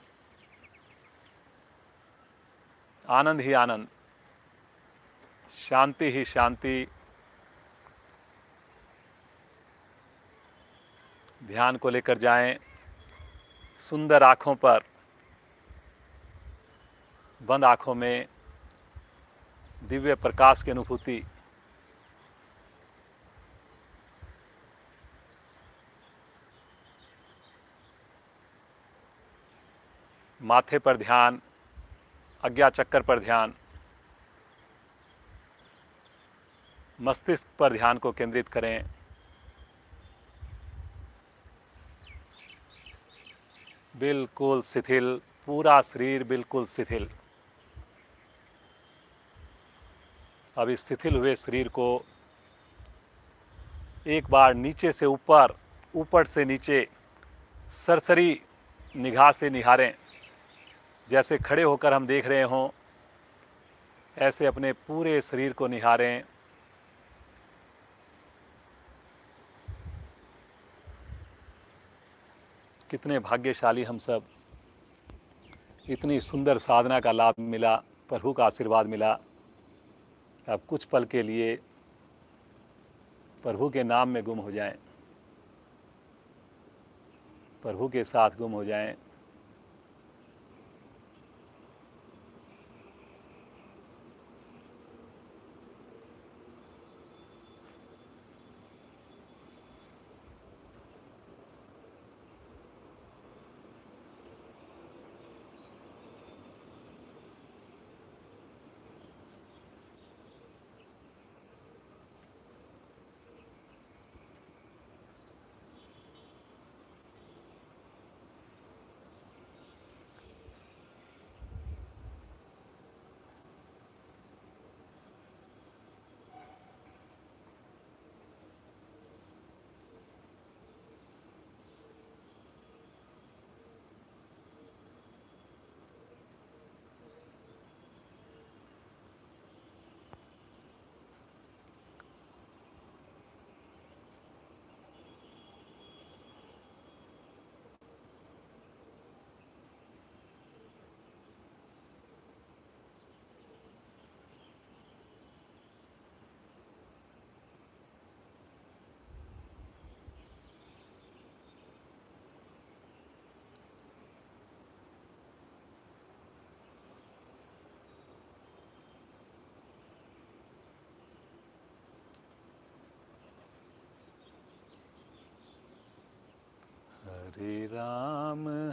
आनंद ही आनंद, शांति ही शांति। ध्यान को लेकर जाएं सुंदर आँखों पर, बंद आँखों में दिव्य प्रकाश की अनुभूति। माथे पर ध्यान, आज्ञा चक्र पर ध्यान, मस्तिष्क पर ध्यान को केंद्रित करें। बिल्कुल शिथिल, पूरा शरीर बिल्कुल शिथिल। अब इस शिथिल हुए शरीर को एक बार नीचे से ऊपर, ऊपर से नीचे सरसरी निगाह से निहारें। जैसे खड़े होकर हम देख रहे हों, ऐसे अपने पूरे शरीर को निहारें। कितने भाग्यशाली हम सब, इतनी सुंदर साधना का लाभ मिला, प्रभु का आशीर्वाद मिला। अब कुछ पल के लिए प्रभु के नाम में गुम हो जाएं, प्रभु के साथ गुम हो जाएं।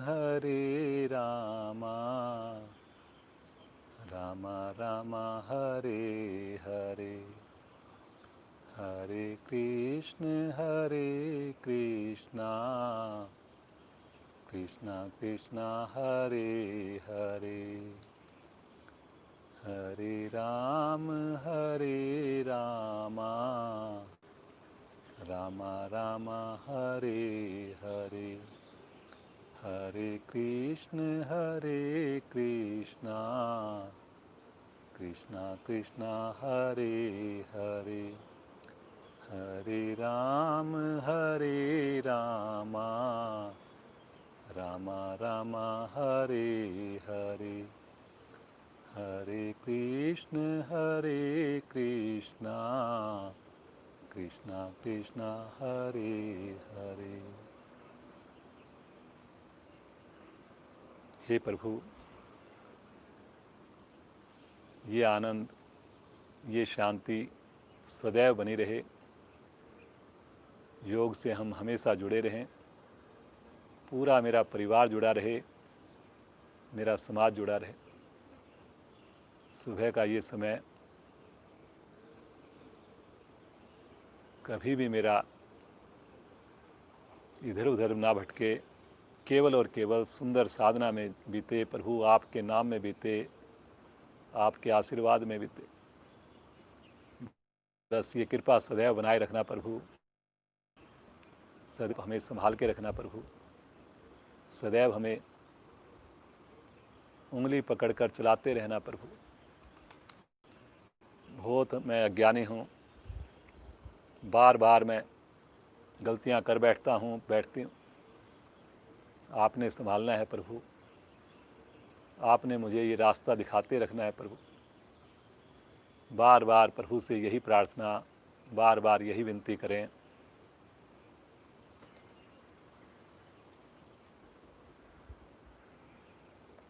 हरे रामा, राम राम हरे हरे, हरे कृष्ण कृष्ण कृष्ण हरे हरे, हरे राम राम राम हरे हरे, हरे कृष्ण कृष्ण कृष्ण हरे हरे, हरे राम राम राम हरे हरे, हरे कृष्ण कृष्ण कृष्ण हरे हरे। हे प्रभु, ये आनंद, ये शांति सदैव बनी रहे। योग से हम हमेशा जुड़े रहें, पूरा मेरा परिवार जुड़ा रहे, मेरा समाज जुड़ा रहे। सुबह का ये समय कभी भी मेरा इधर उधर ना भटके, केवल और केवल सुंदर साधना में बीते। प्रभु आपके नाम में बीते, आपके आशीर्वाद में बीते। बस ये कृपा सदैव बनाए रखना प्रभु, सदैव हमें संभाल के रखना प्रभु, सदैव हमें उंगली पकड़कर चलाते रहना प्रभु। बहुत मैं अज्ञानी हूँ, बार बार मैं गलतियाँ कर बैठता हूँ, बैठती हूँ। आपने संभालना है प्रभु, आपने मुझे ये रास्ता दिखाते रखना है प्रभु। बार बार प्रभु से यही प्रार्थना, बार बार यही विनती करें।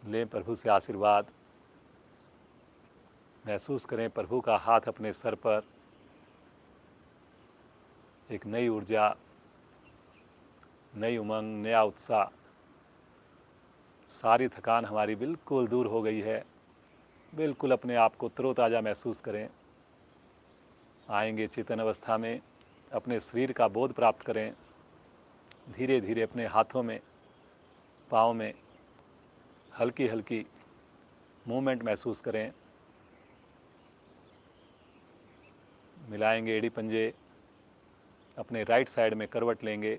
लें प्रभु से आशीर्वाद, महसूस करें प्रभु का हाथ अपने सर पर, एक नई ऊर्जा, नई उमंग, नया उत्साह। सारी थकान हमारी बिल्कुल दूर हो गई है, बिल्कुल अपने आप को तरोताज़ा महसूस करें। आएंगे चेतन अवस्था में, अपने शरीर का बोध प्राप्त करें। धीरे धीरे अपने हाथों में, पाँव में हल्की हल्की मूवमेंट महसूस करें। मिलाएंगे एड़ी पंजे, अपने राइट साइड में करवट लेंगे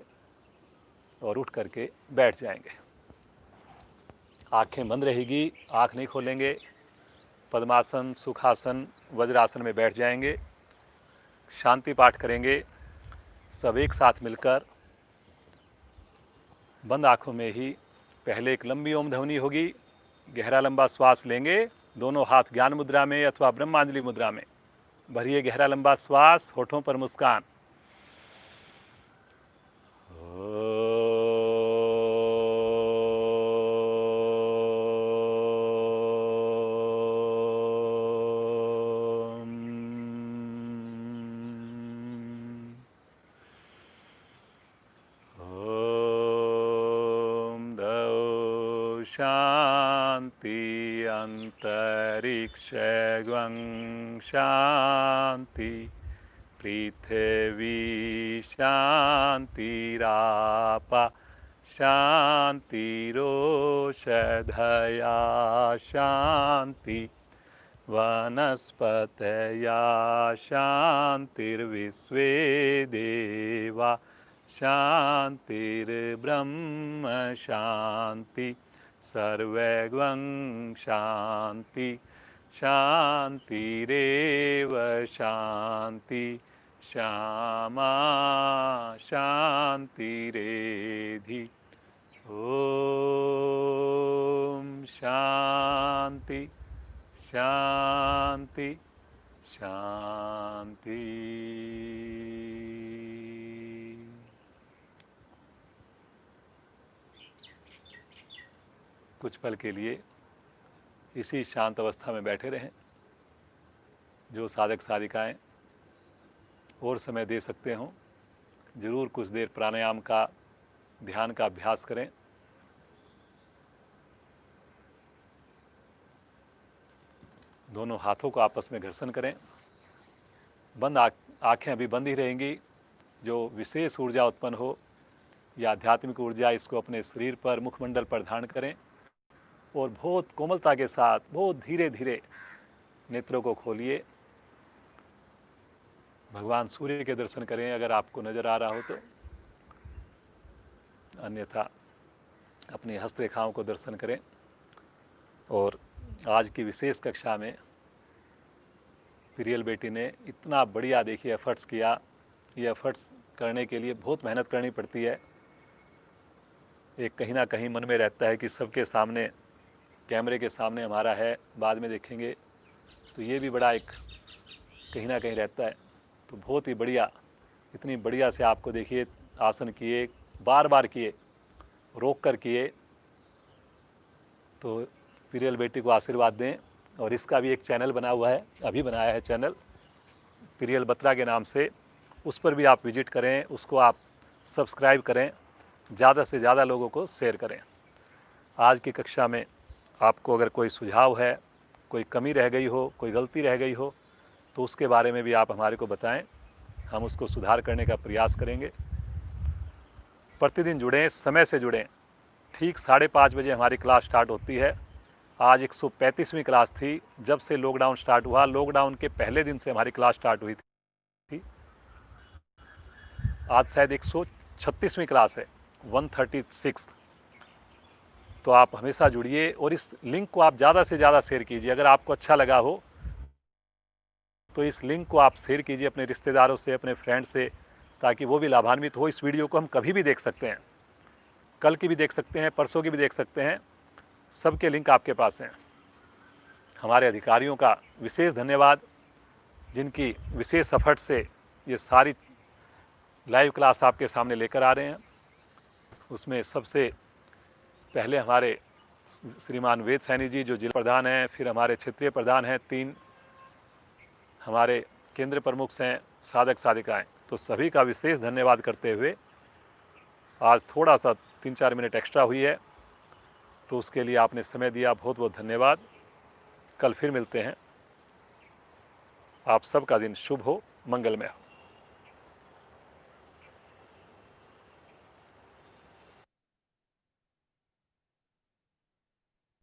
और उठ करके बैठ जाएंगे। आंखें बंद रहेगी, आँख नहीं खोलेंगे। पद्मासन, सुखासन, वज्रासन में बैठ जाएंगे। शांति पाठ करेंगे सब एक साथ मिलकर। बंद आँखों में ही पहले एक लंबी ओम ध्वनि होगी। गहरा लंबा श्वास लेंगे, दोनों हाथ ज्ञान मुद्रा में अथवा ब्रह्मांजलि मुद्रा में। भरिए गहरा लंबा श्वास, होठों पर मुस्कान। शांति अंतरिक्षं शांति पृथ्वी शांतिराप शांतिरोषधया शांति वनस्पतया शांतिर्विश्वे देवा शांतिर्ब्रह्म शांति सर्वैर्वं शांति शांतिरेव शांति श्यामा शांतिरेधि। ओम शांति शांति शांति। कुछ पल के लिए इसी शांत अवस्था में बैठे रहें। जो साधक साधिकाएं और समय दे सकते हों, ज़रूर कुछ देर प्राणायाम का, ध्यान का अभ्यास करें। दोनों हाथों को आपस में घर्षण करें। बंद आँखें अभी बंद ही रहेंगी। जो विशेष ऊर्जा उत्पन्न हो या आध्यात्मिक ऊर्जा, इसको अपने शरीर पर, मुखमंडल पर धारण करें और बहुत कोमलता के साथ, बहुत धीरे धीरे नेत्रों को खोलिए। भगवान सूर्य के दर्शन करें अगर आपको नज़र आ रहा हो तो, अन्यथा अपनी हस्तरेखाओं को दर्शन करें। और आज की विशेष कक्षा में प्रियल बेटी ने इतना बढ़िया देखिए एफर्ट्स किया। ये एफर्ट्स करने के लिए बहुत मेहनत करनी पड़ती है। एक कहीं ना कहीं मन में रहता है कि सबके सामने, कैमरे के सामने हमारा है, बाद में देखेंगे, तो ये भी बड़ा एक कहीं ना कहीं रहता है। तो बहुत ही बढ़िया, इतनी बढ़िया से आपको देखिए आसन किए, बार बार किए, रोक कर किए। तो प्रियल बेटी को आशीर्वाद दें। और इसका भी एक चैनल बना हुआ है, अभी बनाया है चैनल प्रियल बत्रा के नाम से। उस पर भी आप विजिट करें, उसको आप सब्सक्राइब करें, ज़्यादा से ज़्यादा लोगों को शेयर करें। आज की कक्षा में आपको अगर कोई सुझाव है, कोई कमी रह गई हो, कोई गलती रह गई हो, तो उसके बारे में भी आप हमारे को बताएं। हम उसको सुधार करने का प्रयास करेंगे। प्रतिदिन जुड़ें, समय से जुड़ें। ठीक 5:30 बजे हमारी क्लास स्टार्ट होती है। आज 135वीं क्लास थी जब से लॉकडाउन स्टार्ट हुआ। लॉकडाउन के पहले दिन से हमारी क्लास स्टार्ट हुई थी। आज शायद 136वीं क्लास है, 136। तो आप हमेशा जुड़िए और इस लिंक को आप ज़्यादा से ज़्यादा शेयर कीजिए। अगर आपको अच्छा लगा हो तो इस लिंक को आप शेयर कीजिए अपने रिश्तेदारों से, अपने फ्रेंड से, ताकि वो भी लाभान्वित हो। इस वीडियो को हम कभी भी देख सकते हैं, कल की भी देख सकते हैं, परसों की भी देख सकते हैं। सबके लिंक आपके पास हैं। हमारे अधिकारियों का विशेष धन्यवाद, जिनकी विशेष एफर्ट से ये सारी लाइव क्लास आपके सामने लेकर आ रहे हैं। उसमें सबसे पहले हमारे श्रीमान वेद सैनी जी जो जिला प्रधान हैं, फिर हमारे क्षेत्रीय प्रधान हैं, 3 हमारे केंद्र प्रमुख हैं, साधक साधिकाएँ, तो सभी का विशेष धन्यवाद करते हुए आज थोड़ा सा 3-4 मिनट एक्स्ट्रा हुई है, तो उसके लिए आपने समय दिया, बहुत बहुत धन्यवाद। कल फिर मिलते हैं। आप सबका दिन शुभ हो, मंगलमय हो।